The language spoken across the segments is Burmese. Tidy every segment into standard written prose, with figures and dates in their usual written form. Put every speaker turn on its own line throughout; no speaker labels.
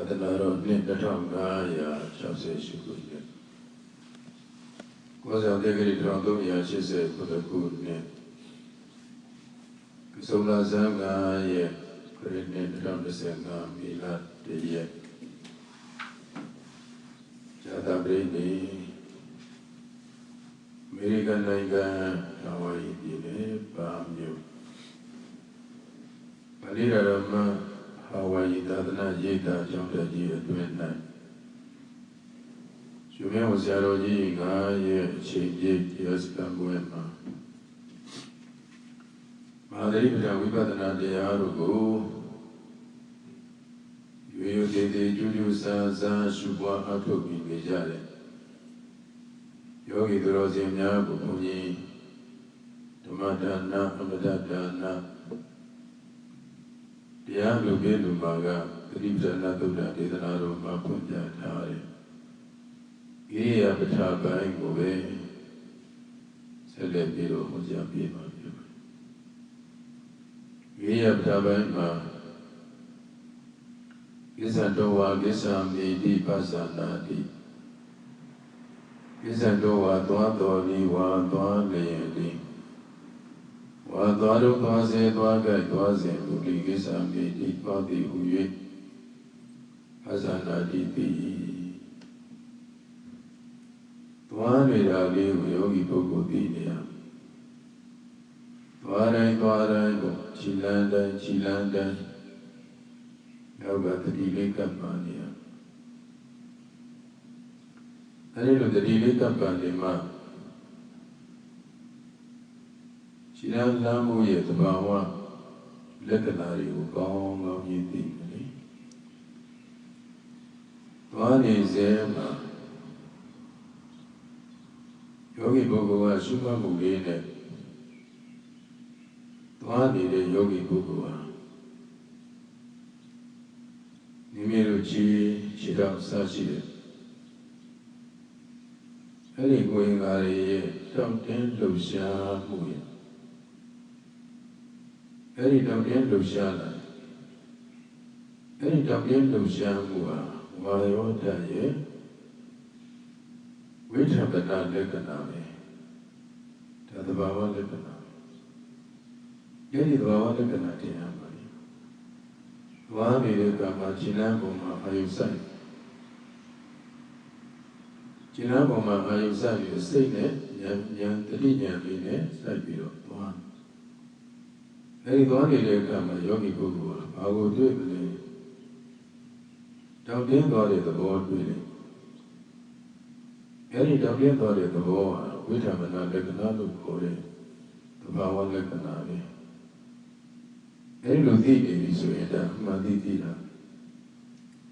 Patanaro Nindamaya Chase Shukuya. Was a degree Trondomia, she said, for the good name. Sola Zanga, ye, great name from the Sanga, Mila, the ye. Jata Brady, American Naiga, Hawaii, Dine, Pamio. Palira Rama, Hawaii, Tadana, Jita, Jonta, Jia, 29. Shumia was Yaroji, Gaye, Chiji, Yes, Cambuema. Madripita, we got another Yarugo. You did the Juliusa, Shubwa, Atobi, Vijale. Yogi Drozimia, Bupuni, Tomatana, Amadana. The Yalu Bilu Baga, the Ripsa Natuda, the Naro, Mapunja, Tari. Iya Pataba in Gobe, Celebiro, Mojapima. Iya Pataba in Ma Gisandoa, Gisam, Di Pasanati Gisandoa, Tuatoli, Tuan, Watuaru, Tuaze, Tuaga, Tuaze, Muki, Gisam, Di Pati, Uye, Pasanati. Tuane Ragi, Yogi Pogodia. Tuare, Chilanda, Yoga the Dili Campania. I know the Dili Campania. Chilanda Muye, the Bawa, Lekanari, Gong of Yiti. Tuane Zema. Yogi Bogua, Suma Mugine, Tuani de Yogi Bogua, Nimiruchi, Chidam Sachi, Any going Ari, Tamten Lucia Muya, Any Tamten Luciana, Any Tamten Lucia Mua, Mayota ye. Which have the non Lekanami? The Baba Lekanami. Get it Baba Lekanati Amari. Wami Lekama Chinaboma Ayusai. Chinaboma Ayusai, you say that, Yan Tadinya Mine, Saibiro, one. Very one Lekama Yogi Guru, I will do it. Don't think God is the board really. Any Dublin thought at the war, which have another Lekanadu for it, the Bawa Lekanadi. Any Luthi is Sueta, Maditida.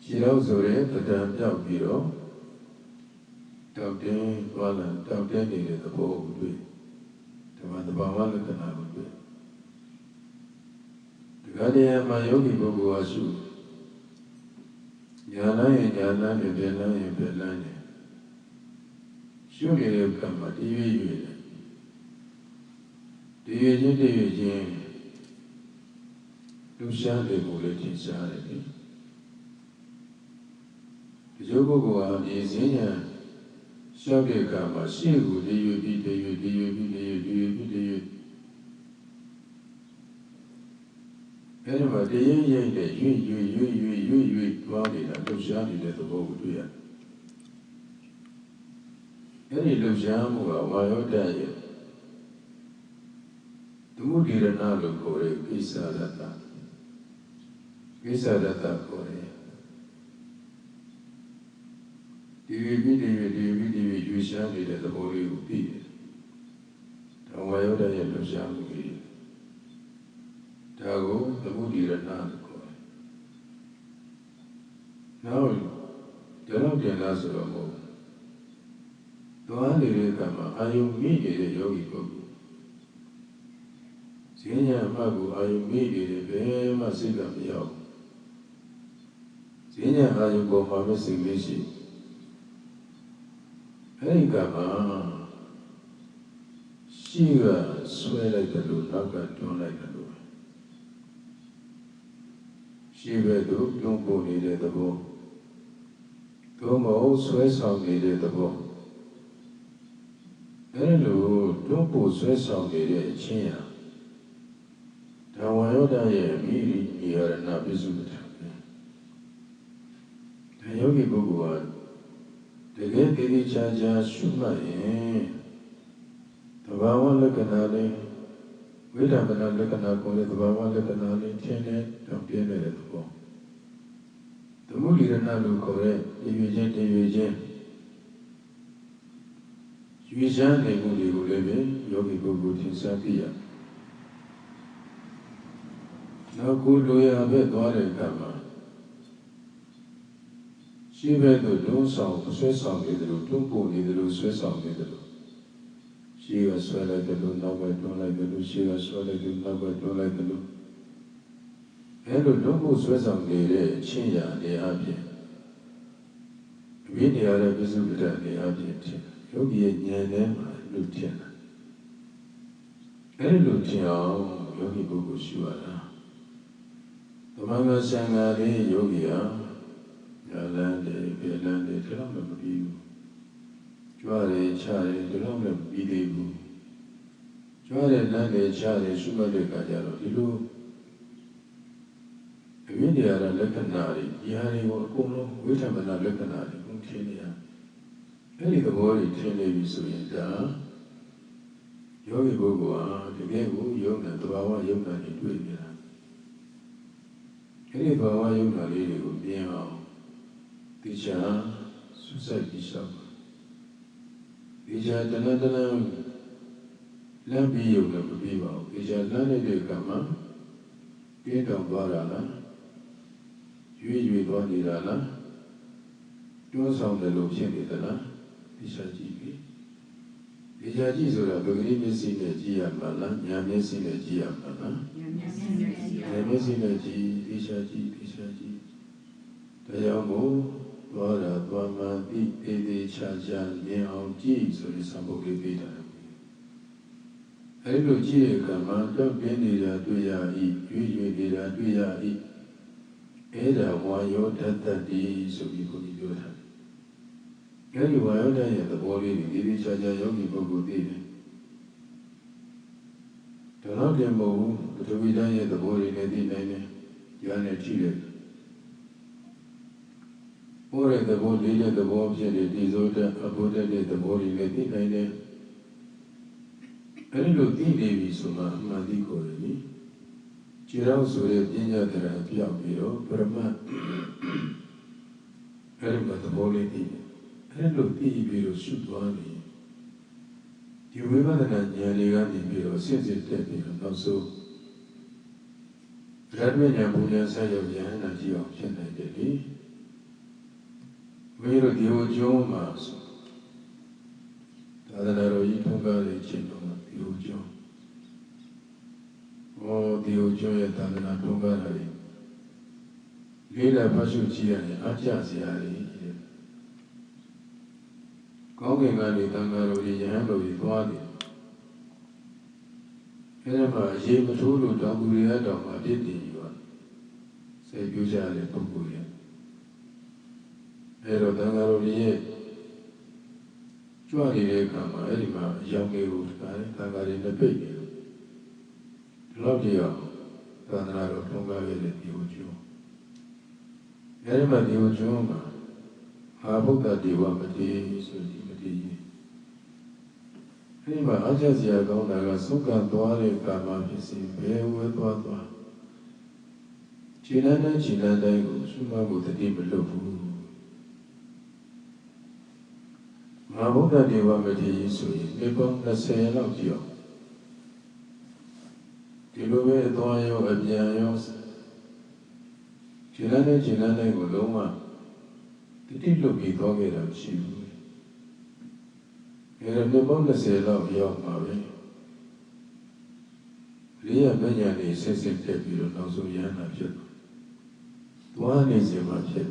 She also read the damn dog hero. Dublin, Wallan, Dublin needed the war would be. The Bawa Lekanadu would be. The Guardian Mayogi Bogu Ashu. Yana and Belani. Surely they have come, but you Lucian de Bulletin Charity. The Jogo is in here. Shall they come, but she will do you. Anyway, you, Body, and Lucian did the boat to you. Any Lucian why you die? The moody Renalo Kore, Gisa Data Kore. DVD, you shall be the Holy Upi. And why you die, Lucian Upi? Tago, the moody Renalo Kore. Now, the Lord Lazaro. Tuani Kama, are you meeting the Yogi Bogu? Senior Magu, are you meeting the very massive of the Yog? Senior, are you go for missing Mishi? Hey Kama, she swear like the loot, not don't like the loot. She will do, don't go near the bow. သို့မဟုတ်ဆွဲဆောင်နေတဲ့သဘောအဲ့လိုတွန်းပို့ဆွဲဆောင်နေတဲ့အချင်းဟာဒါဝါယောဒရဲ့မိရိနိရဏပစ္စုပ္ပန်ပဲဒါယောဂီပုဂ္ဂိုလ်ဟာတကယ်တည်ချာချာရှုမှတ်ရင်သဘာဝလက္ခဏာလေးဝိဓမ္မနာလက္ခဏာကိုလည်းသဘာဝလက္ခဏာလေးထင်နေတော့ပြင်းနေတဲ့သဘောသမုဒိရဏလို့ခေါ်တဲ့ရွေချင်းတရွေချင်းရွေချမ်းနေမှုတွေကိုလည်းပဲယောဂီပုဂ္ဂိုလ်သင်စားသိရနောက်ကိုလိုရာပဲသွားတဲ့အခါမှာရှိဘက်သို့တွန်းဆောင်ဆွဲဆောင်နေတယ်လို့တွန်းပို့နေတယ်လို့ဆွဲဆောင်နေတယ်လို့ရှိကဆွဲလိုက်တယ်လို့နောက်ပဲတွန်းလိုက်တယ်လို့ရှိကဆွဲလိုက်တယ်နောက်ပဲတွန်းလိုက်တယ်လို့အဲလိုတွန်းပို့ဆွဲဆောင်နေတဲ့အချင်းရာအနေအချင်းဝိနည်းရတဲ့ပစ္စုပ္ပန်အနေအချင်းထင်ယောဂီရဲ့ဉာဏ်ထဲမှာလူထင်တာအဲလိုထင်အောင်ယောဂီပုဂ္ဂိုလ်ရှိရတာသမဂဆံဃာလေးယောဂီဟာညာလန်းတယ်ပြေလန်းတယ်ဒီလောက်လည်းမပြီးဘူးကြွားတယ်ချတယ်ဒီလောက်လည်းမပြီးသေးဘူးကြွားတယ်လန်းတယ်ချတယ်ရှုမှတ်တဲ့အခါကျတော့ဒီလိုအဝိနည်းရတဲ့လက္ခဏာတွေဒီဟာတွေကိုအကုန်လုံးဝိသမနာလက္ခဏာတွေကုန်ထင်နေရအဲ့ဒီသဘောတွေထင်နေပြီဆိုရင်ဒါယောဂီပုဂ္ဂိုလ်ဟာတကယ်ကိုယုံနဲ့သဘာဝယုံနဲ့တွေ့နေတာအဲ့ဒီသဘာဝယုံနဲ့လေးတွေကိုမြင်အောင်ဒီချာဆုစိုက်ပြီးရှောက်ဒီချာတဏှာလမ်းပြီးယုံနဲ့မပြီးပါဘူးဒီချာလမ်းနေတဲ့ကံမှာပြင်းတောင်သွားတာလားရွေ့သွားနေတာလားတွန်းဆောင်တယ်လို့ဖြစ်နေသလားဒီချာကြည့်ပြီဒီချာကြည့်ဆိုတာပဂရိမျက်စိနဲ့ကြည့်ရမှာလားဉာဏ်မျက်စိနဲ့ကြည့်ရမှာလားဉာဏ်မျက်စိနဲ့ကြည့်ရမျက်စိနဲ့ကြည့်ဒီချာကြည့်တရားမို့သွားတာသွားမှသိသေးချာချာမြင်အောင်ကြည့်ဆိုတဲ့သံဃာလေးပေးတာအဲဒီလိုကြည့်တဲ့အခါမှာတော့ပြင်းနေတာတွေ့ရ၏ရွေ့နေတာတွေ့ရ၏အဲ့ဒါဝါယောတတ္တိဆိုပြီးကိုပြောတာအဲဒီဝါယောတရဲ့သဘောလေးဒီဒီချာချာယောဂီပုဂ္ဂိုလ်သိတယ်ဒါတော့တည်းမဟုတ်ဘူးပထဝီဓာတ်ရဲ့သဘောလေးနဲ့သိနိုင်တယ်ဉာဏ်နဲ့ကြည့်တယ်ဘုရားသဘောလေးတဲ့သဘောဖြစ်နေဒီဆိုတဲ့အဘုဒ္ဓတဲ့သဘောတွေလည်းသိနိုင်တယ်အဲဒီလိုသိနေပြီဆိုမှအမှန်သိကိုယ်လေခြေတော်ဆိုတဲ့ပညာတရားပြောက်ပြီးတော့ပရမတ်အဲဒီမှာသဘောလေးသိတယ်အဲဒီလိုသိပြီးတော့ရှုသွားနေဒီဝိပဿနာဉာဏ်လေးကနေပြီးတော့စစ်စစ်တက်ပြီးတော့နောက်ဆုံးရတ္တဉာဏ်ဘုရားဆက်ရောက်ဉာဏ်နဲ့ကြည့်အောင်ဖြစ်နိုင်တယ်လေဘယ်လိုဒီလိုကျုံးမှာသာသနာတော်ကြီးထုံးကားတဲ့ချိန်တော့ဒီလိုကျုံးဒီလိုကျုံးရဲ့သာသနာထုံးကားတာတွေလေးလာဖတ်ရှုကြည့်ရတယ်အကြစရာတွေကောင်းကင်ကနေသံဃာတော်ကြီးယဟန်တော်ကြီးသွားတယ်အဲ့ဒါမှရေမထိုးလို့တောင်သူတွေတော့မှပြစ်တည်ယူပါစိတ်ပြူကြတဲ့ပုဂ္ဂိုလ်ရဲ့အဲ့တော့သံဃာတော်ကြီးရဲ့ကြွနေတဲ့အခါမှာအဲ့ဒီမှာရောင်လေးကိုသံဃာတွေနဲ့ပြိတ်နေလို့ဒီလောက်ကြည့်အောင်သံဃာတော်ထုံးကားခဲ့တဲ့ဒီလိုကျိုးအဲ့ဒီမှာဒီလိုကျိုးမှာအာဘုဒ္ဓဒေဝမတိဆိုဒီမတိကြီးအဲ့ဒီမှာအကျစရာကောင်းတာကသုခသွားတဲ့ကာမဖြစ်စီဘယ်ဝဲသွားခြေလမ်းတိုင်းခြေလမ်းတိုင်းကိုရှုမှတ်ဖို့တတိမလုပ်ဘူးအာဘုဒ္ဓဒေဝမတိကြီးဆိုရင်ဒီပေါင်း20လောက်ကြည့်အောင်ဒီလိုပဲသွားရောအပြန်ရောခြေလမ်းတိုင်းခြေလမ်းတိုင်းကိုလုံးဝတတိလွတ်ပြီးသွားခဲ့တာမရှိဘူးအဲ့တော့ဒီပေါင်း20လောက်ရောက်ပါပဲလေးရမညာနေဆက်ဆက်တက်ပြီးတော့နောက်ဆုံးရဟန္တာဖြစ်သွားနေစေမှာဖြစ်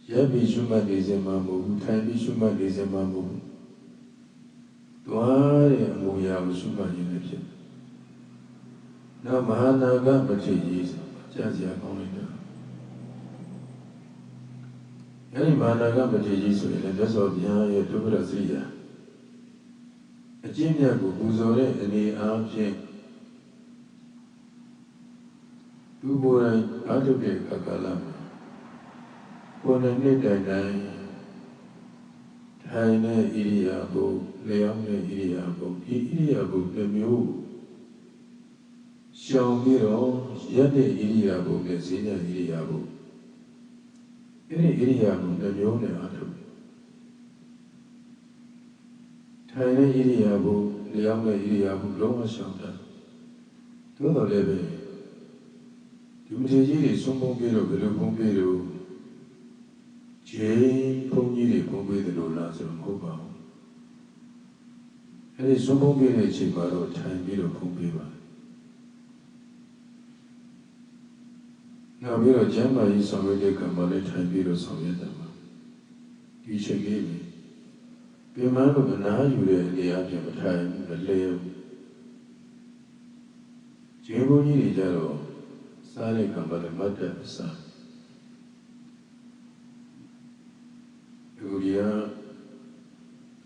ရပ်ပြီးရှုမှတ်နေစေမှာမဟုတ်ဘူးထိုင်ပြီးရှုမှတ်နေစေမှာမဟုတ်ဘူးသွားတဲ့အမူအရာကိုရှုမှတ်ရင်းနဲ့ဖြစ်နောက်မဟာနာဂမထေရကြီးကြားစရာကောင်းလိုက်တာ အဲဒီမာနာကမထေရကြီးဆိုရင်လည်းမြတ်စွာဘုရားရဲ့ဒုက္ခရစရိယာအကျင့်မြတ်ကိုပူဇော်တဲ့အနေအားဖြင့်သူ့ကိုယ်တိုင်အားထုတ်တဲ့အခါလာမှာကိုယ်နဲ့နေ့တိုင်တိုင်ထိုင်တဲ့ဣရိယာပုလျောင်းတဲ့ဣရိယာပုဒီဣရိယာပုတစ်မျိုးရှောင်ပြီးတော့ရက်တဲ့ဣရိယာပုနဲ့ဈဉ္ဉဣရိယာပုအဲဒီဣရိယာပုတစ်မျိုးနဲ့အားထုတ်ထိုင်တဲ့ဣရိယာပုလျောင်းတဲ့ဣရိယာပုလုံးဝရှောင်တာသို့တော်လည်းပဲဒီမထေရကြီးတွေဆုံးဖုံးပြီးတော့ဘယ်လိုဖုံးပြီးတော့ခြေဖုံးကြီးတွေဖုံးပြီးတယ်လို့လားဆိုတော့မဟုတ်ပါဘူးအဲဒီဆုံးဖုံးပြီးတဲ့အချိန်မှာတော့ထိုင်ပြီးတော့ဖုံးပြီးပါနောက်ပြီးတော့ကျမ်းမာရေးဆောင်ရွက်တဲ့ကံမှာလည်းထိုင်ပြီးတော့ဆောင်ရွက်တယ်မှာဒီချိန်လေးပြင်မလို့အနားယူတဲ့အနေအချင်းမထိုင်မလဲခြေဖုံးကြီးတွေကြတော့စားတဲ့ကံမှာလည်းမတ်တက်စားဒီလိုရ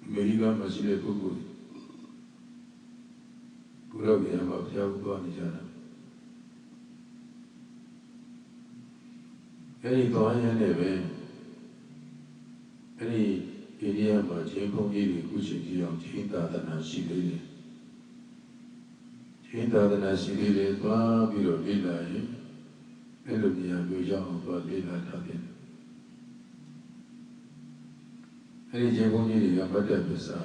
အမေရိကန်မှာရှိတဲ့ပုဂ္ဂိုလ်ဘုရားပြန်မှာဖျားဖို့သွားနေကြတာအဲဒီသွားရတဲ့ပဲအဲဒီအိန္ဒိယမှာချင်းဖုန်းကြီးတွေခုချိန်ကြီးအောင်ချင်းသာသနာရှိသေးတယ်ချင်းသာသနာရှိသေးတယ်သွားပြီးတော့လေ့လာရင်အဲ့လိုနေရာမျိုးရောက်အောင်သွားလေ့လာထားတယ်အဲဒီချင်းဖုန်းကြီးတွေကမတ်တက်ပစ္စာ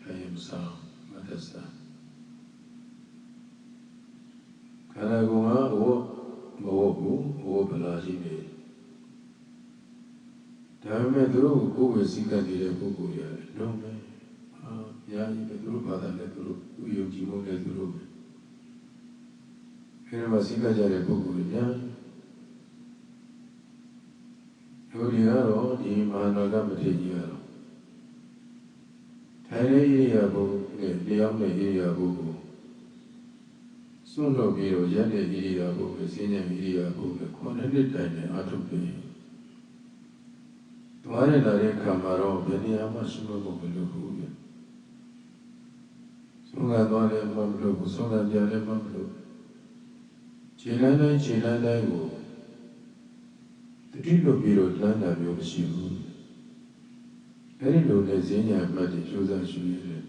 ထိုင်မစားမတ်တက်စားခန္ဓာကိုယ်မှာဟောမဟုတ်ဘူးဟောဗလာရှိနေဒါပေမဲ့သူတို့ကိုယ်ဝေစီကတည်တဲ့ပုဂ္ဂိုလ်တွေလုံးပဲညာကြီးပဲသူတို့ဘာသာနဲ့သူတို့သူယုံကြည်မှုနဲ့သူတို့ပဲအဲဒီမှာစီကကြတဲ့ပုဂ္ဂိုလ်တွေညာသူတွေကတော့ဒီမဟာနာဂမထေရကြီးကတော့ထိုင်တဲ့ဣရိယာပုနဲ့တရားမဲ့ဣရိယာပုကိုစွန့်လို့ပြီးတော့ရက်တဲ့ဣရိယာပုနဲ့ဈဉ္ဉံဣရိယာပုနဲ့9နှစ်တိုင်နဲ့အားထုတ်ပြီးသွားရတဲ့ခါမှာတော့ဘယ်နေရာမှရှိမဖို့မလိုဘူးပြဆုံးကသွားလည်းမလိုဘူးဆုံးကပြန်လည်းမလိုခြေလမ်းတိုင်းခြေလမ်းတိုင်းကိုတတိလို့ပြီးတော့လမ်းတာမျိုးမရှိဘူးအဲဒီလိုနဲ့ဈဉ္ဉံမှတ်ပြီးကြိုးစားရှုရတယ်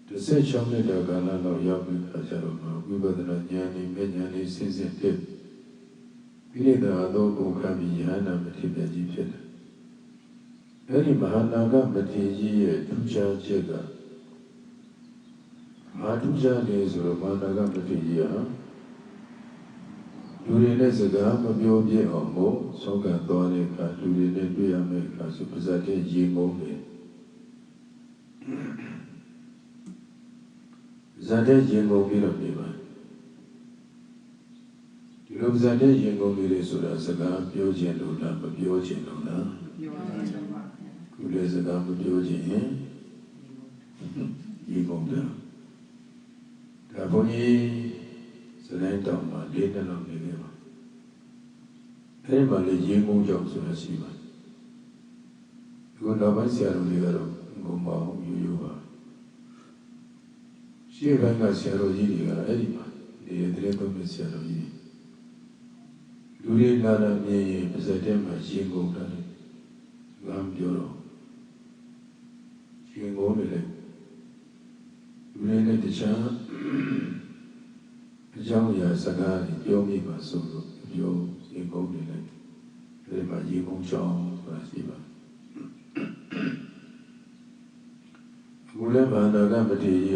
16နှစ်တာကာလတော့ရောက်ပြီးအခါကျတော့ဝိပဿနာဉာဏ်နဲ့ဉာဏ်နဲ့စဉ်စဉ်တက်ပြီးတဲ့တော့ဘုံခံပြီးယန္တာမထေရကြီးဖြစ်တယ်အဲဒီမဟာနာဂမထေရကြီးရဲ့ထူးခြားချက်ကဘာထူးခြားလဲဆိုတော့မဟာနာဂမထေရကြီးဟာလူတွေနဲ့စကားမပြောပြအောင်မို့ဆောက်ကသွားတဲ့အခါလူတွေနဲ့တွေ့ရမယ့်အခါဆိုပါဇက်တဲ့ရေငုံတယ်ဇာတဲ့ရေငုံပြီးတော့နေပါဒီလိုဇာတဲ့ရေငုံပြီးလေဆိုတာစကားပြောခြင်းလို့လားမပြောခြင်းလို့လားပြောခြင်းပါခုလည်းစကားမပြောခြင်းရင်ရေငုံတယ်ဒါဘုန်းကြီးစလိုင်းတောင်မှာ၄နှစ်လောက်နေခဲ့ပါအဲဒီမှာလေရေငုံကြောင့်ဆိုတာရှိပါတယ်ဒီကနောက်ပိုင်းဆရာတော်တွေကတော့ငုံမအောင်ရိုးပါရှေ့ပိုင်းကဆရာတော်ကြီးတွေကအဲ့ဒီမှာနေတဲ့သုံးတဲ့ဆရာတော်ကြီးလူတွေလာတာမြင်ရင်ပါဇက်ထဲမှာရေငုံတယ်ငါမပြောတော့ရေငုံနေလေလူတွေနဲ့တခြားအကြောင်းအရာစကားတွေပြောမိပါဆိုလို့ပြောရေငုံနေလေဒီမှာရေငုံချောင်းဆိုတာရှိပါအခုလည်းဘာသာကမတည်ရ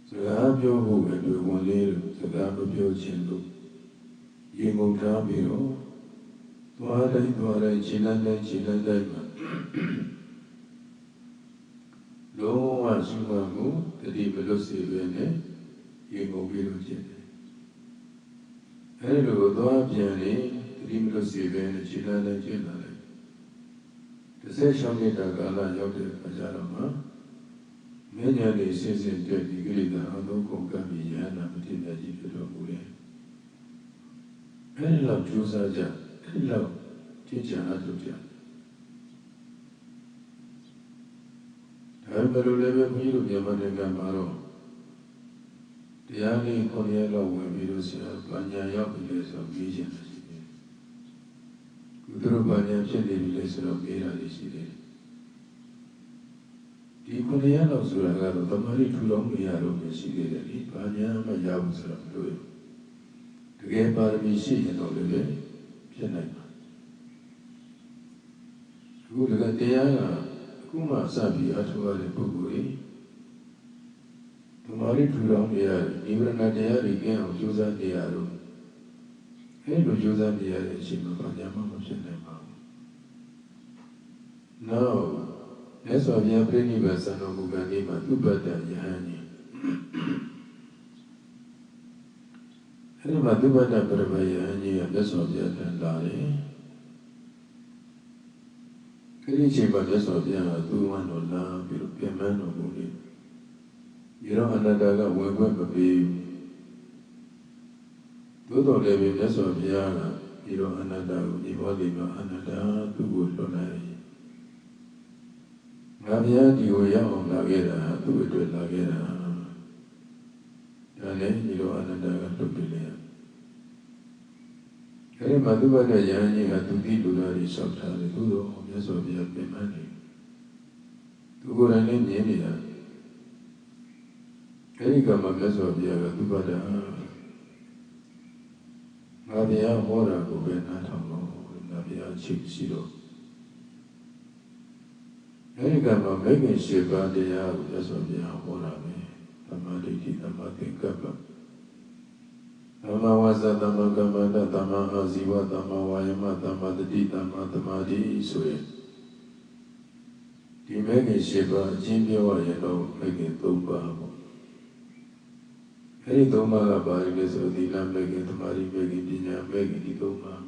စကားပြောဖို့ပဲတွေ့ဝင်လေးလို့စကားမပြောခြင်းလို့ရေငုံထားပြီးတော့သွားတိုင်းခြေလမ်းတိုင်းမှာလုံးဝရှိမှမှုတတိမလွတ်စေပဲနဲ့ရေငုံပြီးလို့ဖြစ်တယ်အဲဒီလိုသွားပြန်လေတတိမလွတ်စေပဲနဲ့ခြေလမ်းတိုင်းကျင့်လာတယ်16နှစ်တာကာလရောက်တဲ့အခါကျတော့မှဉာဏ်နဲ့စဉ်စဉ်တွေ့ဒီကိလေသာအလုံးကုန်ကပ်ပြီးယန္တာမထေရကြီးဖြစ်တော်မူတယ်အဲဒီလောက်ကြိုးစားကြအဲဒီလောက်天下阿都讲。ဒါပေမဲ့လို့လည်းပဲဘုန်းကြီးတို့မြန်မာနိုင်ငံမှာတော့တရားလေး9ရက်လောက်ဝင်ပြီးလို့ဆရာပညာရောက်ပြီလေဆိုပြီးရှင်တယ်ရှိတယ်။ကုသလပညာဖြစ်နေပြီလေဆိုတော့မေးတာရှိတယ်။ဒီ9ရက်လောက်ဆိုတာကတော့တမာရီထူထောင်နေရတော့မရှိသေးတယ်လေ။ဘာညာမှရဘူးဆိုတော့မလို့တကယ်ပါရမီရှိရင်တော့လည်းဖြစ်နိုင်ပါအခုတကယ်တရားကအခုမှစပြီးအထောက်အတဲ့ပုဂ္ဂိုလ်တွေဓမ္မရီထူထောင်နေရတယ်ဒီဝရဏတရားတွေကင်းအောင်ကြိုးစားနေရတော့အဲ့လိုကြိုးစားနေရတဲ့အချိန်မှာဘာညာမှမဖြစ်နိုင်ပါဘူး။နောက်လက်စွာဘုရားပြိဋိဘသံတော်မူကံဒီမှာဥပဒ္ဒယဟန်ကြီးအဲ့ဒီမှာဥပဒ္ဒပရမယဟန်ကြီးကလက်စွာဘုရားထံလာတယ်။ခရီးချိန်မှာလက်စွာဘုရားကသူ့ဝမ်းတော်လာပြီးတော့ပြန်မန်းတော်မူတယ်။ဒီတော့အနန္တကဝင်ခွင့်မပေးဘူး။သို့တော်လည်းပဲလက်စွာဘုရားကဒီတော့အနန္တကိုဒီဘောလေးမှာအနန္တသူ့ကိုလွှတ်လိုက်။ငါဘုရားဒီကိုရောက်အောင်လာခဲ့တာသူ့အတွက်လာခဲ့တာ။ဒါလည်းဒီတော့အနန္တကလွတ်ပြီးလေ။အဲဒီမှာသူ့ဘက်ကယဟန်ကြီးကသူတိလူသားတွေဆောက်ထားတယ်သို့တော်မြတ်စွာဘုရားပြန်မှန်းတယ်သူကိုယ်တိုင်လည်းမြင်နေတာအဲဒီကမှမြတ်စွာဘုရားကသူ့ဘက်ကငါဘုရားဟောတာကိုပဲနားထောင်လို့ငါဘုရားချိတ်ရှိတော့အဲဒီကမှမိခင်ရှိပါတရားကိုမြတ်စွာဘုရားဟောတာပဲသမ္မာဒိဋ္ဌိသမ္မာသင်္ကပ္ပသမ္မာဝါစာသမ္မာကမ္မန္တသမ္မာအာဇီဝသမ္မာဝါယမသမ္မာတတိသမ္မာသမာဓိဆိုရင်ဒီမဲ့ခင်ရှိပါအချင်းပြောရရင်တော့မဲ့ခင်၃ပါးပေါ့အဲဒီ၃ပါးကဘာလဲဆိုသီလမဲ့ခင်သမာဓိမဲ့ခင်ပညာမဲ့ခင်ဒီ၃ပါး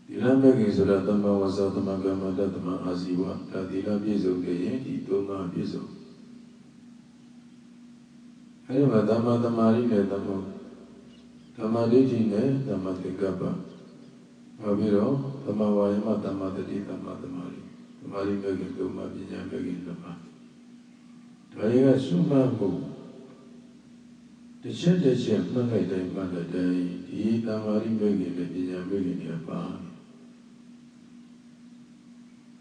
သီလမဲ့ခင်ဆိုတာသမ္မာဝါစာသမ္မာကမ္မန္တသမ္မာအာဇီဝဒါသီလပြည့်စုံခဲ့ရင်ဒီ၃ပါးပြည့်စုံအဲဒီမှာသမ္မာသမာဓိနဲ့သမ္မာဒိဋ္ဌိနဲ့သမ္မာသင်္ကပ္ပနောက်ပြီးတော့သမ္မာဝါယမသမ္မာတတိသမ္မာသမာဓိသမာဓိမဲ့ခင်၃ပါးပညာမဲ့ခင်၃ပါးဒါတွေကစုမှတ်မှုတစ်ချက်တစ်ချက်မှတ်လိုက်တိုင်းမှတ်လိုက်တိုင်းဒီသမာဓိမဲ့ခင်နဲ့ပညာမဲ့ခင်တွေပါ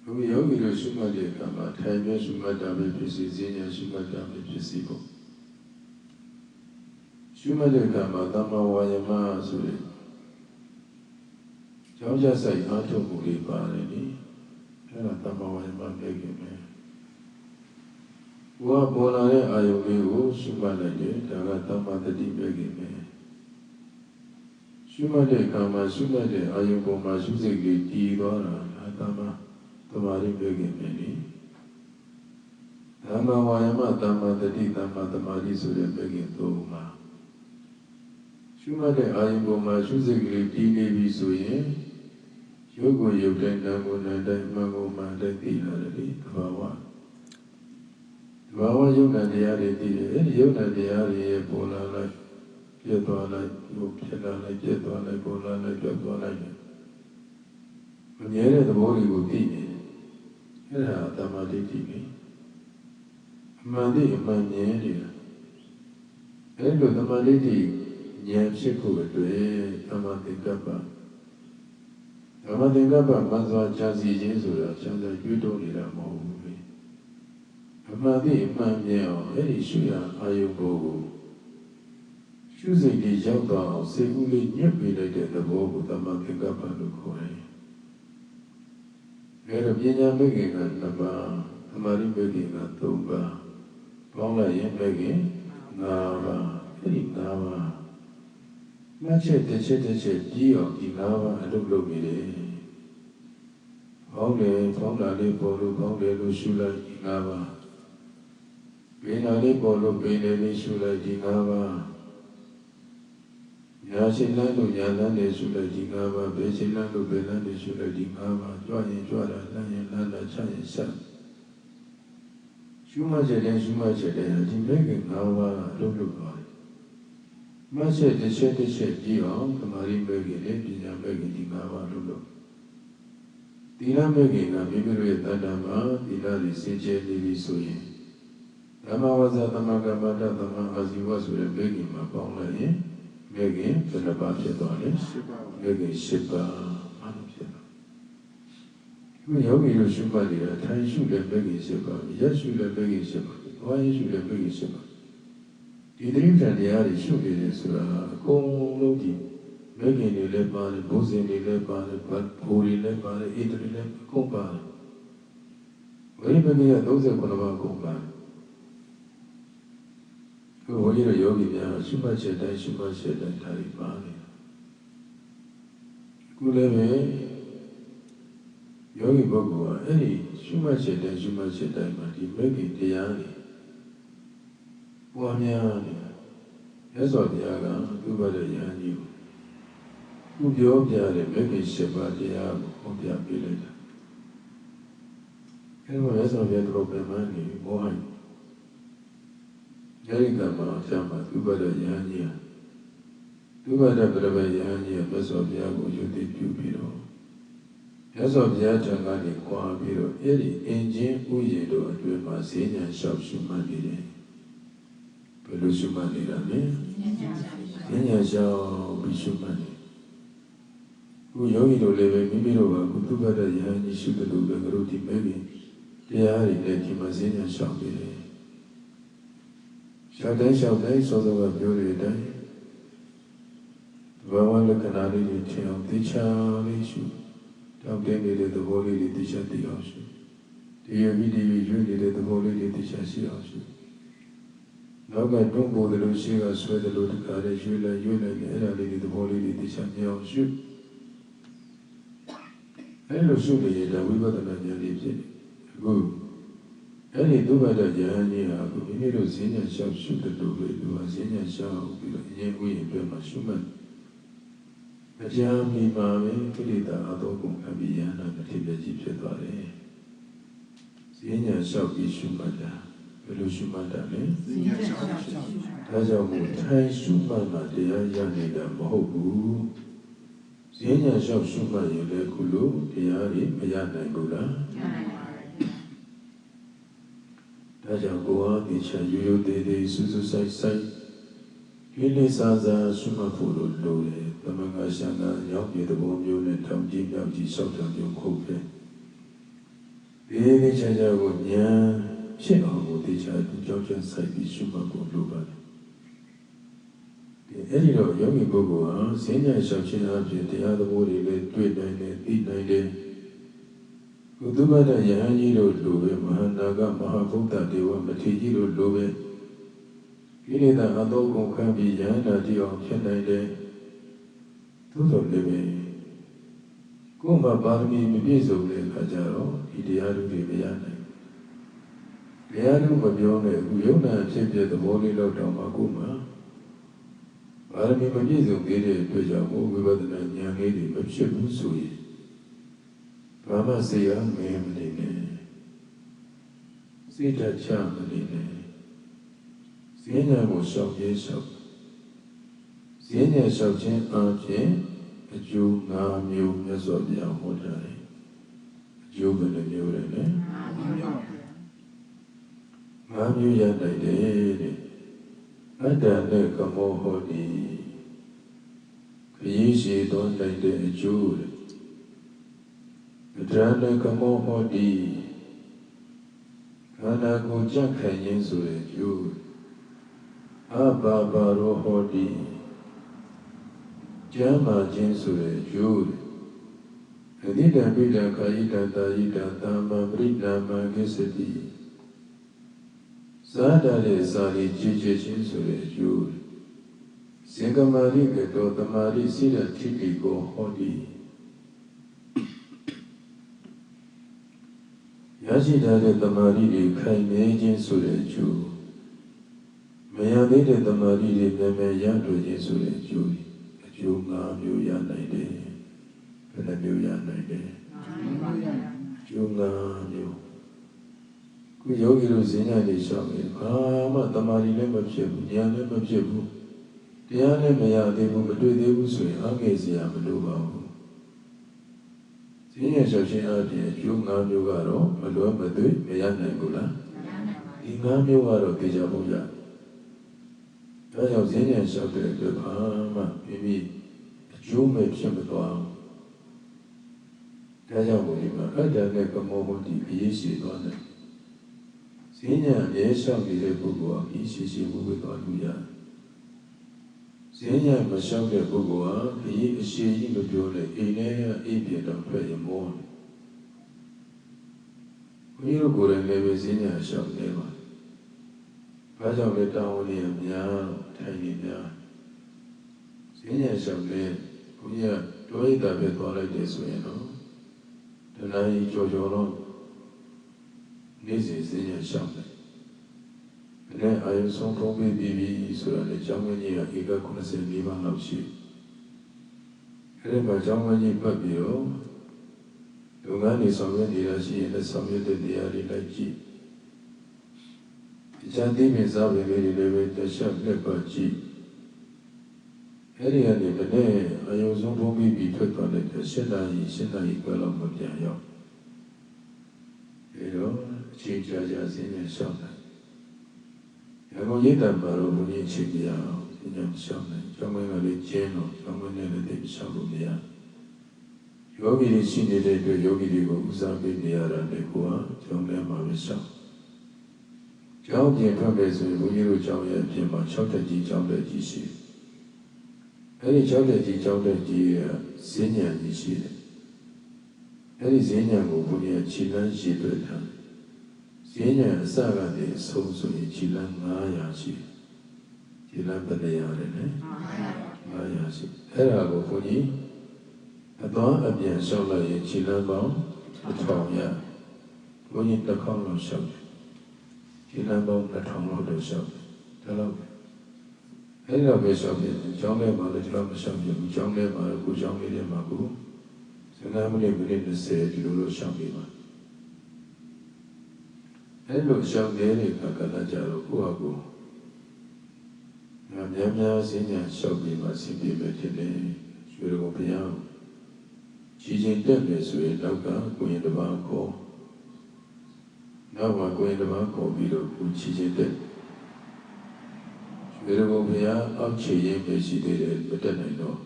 ဘုရားယောဂီတို့စုမှတ်တဲ့အခါမှာထိုင်ပြစုမှတ်တာပဲဖြစ်စီဈဉ္ညာစုမှတ်တာပဲဖြစ်စီပေါ့ရှုမှတ်တဲ့အခါမှာသမ္မာဝါယမဆိုတဲ့ကြောင်းကြဆိုင်အားထုတ်မှုလေးပါတယ်နိအဲ့ဒါသမ္မာဝါယမပဲခင်ဗျဘုရားပေါ်လာတဲ့အာယုလေးကိုရှုမှတ်လိုက်တယ်ဒါကသမ္မာတတိပဲခင်ဗျရှုမှတ်တဲ့အခါမှာရှုမှတ်တဲ့အာယုပေါ်မှာရှုစိတ်လေးတည်သွားတာသမ္မာသမာဓိပဲခင်ဗျနိသမ္မာဝါယမသမ္မာတတိသမ္မာသမာဓိဆိုတဲ့ပဲခင်သုံးပါရှုမှတ်တဲ့အာယုပေါ်မှာရှုစိတ်ကလေးတည်နေပြီဆိုရင်ရုပ်ကိုရုပ်တိုင်းနာမ်ကိုနာမ်တိုင်းမှန်ကိုမှန်တိုင်းသိလာတယ်ဒီသဘာဝယုံနာတရားတွေသိတယ်အဲဒီယုံနာတရားတွေရဲ့ပေါ်လာလိုက်ပြတ်သွားလိုက်ရုပ်ဖြစ်လာလိုက်ပြတ်သွားလိုက်ပေါ်လာလိုက်ပြတ်သွားလိုက်မမြဲတဲ့သဘောတွေကိုသိနေအဲဒါသမာဓိဋ္ဌိပဲအမှန်တည်းအမှန်မြင်နေတာအဲလိုသမာဓိဋ္ဌိဉာဏ်ဖြစ်ဖို့အတွက်သမ္မာသင်္ကပ္ပသမ္မာသင်္ကပ္ပမှန်စွာကြာစီခြင်းဆိုတာချမ်းသာကျွေးတိုးနေတာမဟုတ်ဘူးလေအမှန်တည်းအမှန်မြင်အောင်အဲ့ဒီရှုရအာယုဘောကိုရှုစိတ်တွေရောက်သွားအောင်စိတ်ကူးလေးညှက်ပေးလိုက်တဲ့သဘောကိုသမ္မာသင်္ကပ္ပလို့ခေါ်တယ်အဲ့တော့ပညာမဲ့ခင်က2ပါးသမာဓိမဲ့ခင်က3ပါးပေါင်းလိုက်ရင်မဲ့ခင်5ပါးအဲ့ဒီ5ပါးမချက်တစ်ချက်ကြီးအောင်ဒီ၅ပါးအလုပ်လုပ်နေတယ်။ဘောင်းတယ်ဘောင်းတာလေးပေါ်လို့ဘောင်းတယ်လို့ရှုလိုက်ဒီ၅ပါး။ဘယ်နာလေးပေါ်လို့ဘယ်နေလေးရှုလိုက်ဒီ၅ပါး။ညာရှိလန်းလို့ညာလန်းလေးရှုလိုက်ဒီ၅ပါး။ဘယ်ရှိလန်းလို့ဘယ်လန်းလေးရှုလိုက်ဒီ၅ပါး။ကြွရင်ကြွတာလန်းရင်လန်းတာချရင်ဆက်။ရှုမှတ်ချက်တဲ့ဒီမဲ့ခင်၅ပါးအလုပ်လုပ်သွားတယ်။ Mashe deshe jiyo, kamari megi le, pinya megi di ngawa lulu. Tila megi na mibiru tadama, tila li seje li suye. Dama waza dama gamada dama aziwa sure megi ma paula ye, megi penapa piyatwale, megi shiba manu piyatwale. Yogi yu shimba lira, tai shu le megi shiba, yashu le megi shiba, waye shu le megi shiba. Idrim Chandiari Shukiri Sura, Konglogi, Megini Lepane, Bosini Lepane, Puri Lepane, Idri Lepane, Kompane. Very many of those are Konava Kompane. Who are Yogi, Shuma Chetai, Shuma Chetai, Taripani. Kuleve Yogi Bogua, any Shuma Chetai, Mati, Megi Tiani. Wanyani, that's what the Yaga, do by the Yanyu. Who be obvious, make it shepherd the Yab of the village. Anyone has not yet broken money, wine. Yarikama, Chama, do by the Yanya. Do by the Brava Yanya, best of Yago, you did pupilo. As of Yachangani, Quabiro, Eddie, engine, Uyedo, and my senior shop should money. Pelusumani Rame, Yanya Bishumani. Who Yogi to live a Mimiro, Kutubada Yani Shukalu, Garuti Megi, Tiari, Lekimazina Shabiri. Shadai, so the Waburi Dai. Vawan the Canadi, Tiam, Ticha, Lishu, Tam Demi, the Holy Tisha, the Ocean. The Yamidi, Judy, the Holy Tisha, the Ocean. Now I don't bother to see us whether the Lord Carriage, you like the Holy Tisha, the Ocean. I know surely that we got another lives. Good. Any do by the Yania, we need to sing and shout, shoot the doorway, do a sing and shout, we in my Schumann. A jammy mammy, Filita, Adoko, Cabiana, the Tibia Gypsy Valley. Sing and shout, be Schumada, Pelusumada, Tajamu, Tai Sumana, the Yanida, Mohu. Senior shop Suma Yule Kulu, Tiari, Mayana Gula. Tajagoa, Ticha Yuyo de Susu Sai, Yule Saza, Suma Fulu Lule, Tamangashana, Yapi the Bomul and Tam Jim Yapi South of Yom Kope. The Chaja would Yan, Sheo, Ticha, Georgian Sai, Suma Guluba. Editor Yogi Bogo, senior instruction object, the other body led 890. Udubada Yahanji Lube, Mahanaga, Mahaputa, they were Matiji Lube. Ilida Adoko can be Yana, the option 9 Tuto Lebe. Goma Barmi, Mibizo, Kajaro, Idiadu Viviana. Leadu Babione, Uyona, Chipja, the body load on Maguma. Army Majizo gave a pleasure over the Nanyangedi, but she was sweet. Rama say, I'm Mammadine. Sita Chamadine. Siena was shop, yes, shop. Siena shop, Chen Arche, a Jew, now new, as of the Ahotai. Jew and the new, Mamu Yanda. Adana Kamohodi Kayishi don't like the Jew. Adana Kamohodi Kanago Jakayin Sure Jew. Ababa Rohodi Jama Jinsure Jew. Adida Bida Kaida Daida Tama Brida Magiseti. Sadare Sari Jijin Sure Jud. Singamari Gato Tamari Sida Tiki Go Hodi. Yashida Tamari Kaimajin Sure Jud. Mayade Tamari Neme Yandro Sure Jud. Junga Muya Nide. Penamuya Nide. Junga Mu. Yogi Rosina de Shami, Mama Tamari never ship, Yana Majibu, တရားနဲ့မရသေးဘူးမတွေ့သေးဘူးဆိုရင်အငြိစရာမလိုပါဘူးဈဉ္ဉံလျှောက်ခြင်းအပြင်အကျိုး၅မျိုးကတော့မလွဲမသွေမရနိုင်ဘူးလားဒီ၅မျိုးကတော့သိကြဖို့ရဒါကြောင့်ဈဉ္ဉံလျှောက်တဲ့အတွက်ဘာမှမိမိအကျိုးမဲ့ဖြစ်မသွားဘူးဒါကြောင့်ဒီမှာအတ္တနဲ့ကမောဟုတ်ဒီအရေးရှိသွားတယ်ဈဉ္ဉံအမြဲလျှောက်နေတဲ့ပုဂ္ဂိုလ်ဟာဒီရှိမှုပဲသွားလို့ရတယ်ဈဉ္ဉံမလျှောက်တဲ့ပုဂ္ဂိုလ်ဟာဒီအရှိကြီးမပြောနဲ့အိမ်ထဲအိပ်ပြတော့ထွက်ရမောတယ်ဘုရားကိုယ်တိုင်လည်းပဲဈဉ္ဉံလျှောက်နေပါဘာကြောင့်လဲတောင်းနေရများထိုင်နေများဈဉ္ဉံလျှောက်နေဘုရားတွဲတာပဲသွားလိုက်တယ်ဆိုရင်တော့တဏှာကြီးကြော်တော့နေ့စဉ်ဈဉ္ဉံလျှောက်တယ်နဲ့အာယုဆုံးထုံးပြီးပြီဆိုတာလေကျောင်းဝင်းကြီးကဧက94ပါးလောက်ရှိအဲဒီမှာကျောင်းဝင်းကြီးပတ်ပြီးတော့လုပ်ငန်းတွေဆောင်ရွက်နေတာရှိရင်လည်းဆောင်ရွက်တဲ့နေရာတွေလိုက်ကြည့်အချမ်းသိမြင်စားပင်လေးတွေလည်းပဲတခြားလက်ပတ်ကြည့်အဲဒီကနေမနေ့အာယုဆုံးထုံးပြီးပြီထွက်သွားတဲ့7 နာရီပဲလောက်မပြန်ရောက်အဲတော့အချိန်ကြာဈဉ္ဉံလျှောက်တယ်အခုရိတ်တံပါတော့ဘုရားချိန်ပြရအောင်ဉာဏ်လျှောက်တယ်ကျောင်းမင်းကလည်းကျင်းတော့ကျောင်းမင်းနဲ့လည်းသိလျှောက်လို့မရယောဂီတွေရှိနေတဲ့အတွက်ယောဂီတွေကိုဦးစားပေးနေရတာလည်းကိုယ်ကကျောင်းထဲမှာပဲလျှောက်ကျောင်းပြင်ထွက်မယ်ဆိုရင်ဘုန်းကြီးတို့ကျောင်းရဲ့အပြင်မှာ6 တက်ကြီးကျောင်းတက်ကြီးရှိအဲဒီ6 တက်ကြီးကျောင်းတက်ကြီးကဈဉ္ဉံကြီးရှိတယ်အဲဒီဈဉ္ဉံကိုဘုရားခြေလမ်းရှိတွေ့တာဈဉ္ဉံအစကနေအဆုံးဆိုရင်ခြေလမ်း900ရှိခြေလမ်းဘယ်နှရာလဲ900ရှိအဲ့ဒါကိုဘုန်းကြီးအသွားအပြန်လျှောက်လိုက်ရင်ခြေလမ်းပေါင်း1000ရဘုန်းကြီးတစ်ခေါက်လောက်လျှောက်ခြေလမ်းပေါင်း2000လောက်တော့လျှောက်ဒါတော့အဲ့ဒီတော့ပဲလျှောက်တယ်ကျောင်းထဲမှာလည်းကျွန်တော်မလျှောက်ဘူးကျောင်းထဲမှာကိုကျောင်းလေးထဲမှာကို15 မိနစ်20ဒီလိုလျှောက်ပြီးပါအဲ့လိုရှောင်နေတဲ့ကလာကြတော့ကိုယ့်အကူများဈဉ္ဉံလျှောက်ပြီးမှဆင်ပြေမယ်ဖြစ်တယ်ရွှေတော်ဘုရားကြီးချင်းတက်မယ်ဆိုရင်နောက်ကကိုရင်တစ်ပါးခေါ်နောက်မှာကိုရင်တစ်ပါးခေါ်ပြီးတော့ကိုကြီးချင်းတက်ရွှေတော်ဘုရားအောက်ခြေရင်ပဲရှိသေးတယ်မတက်နိုင်တော့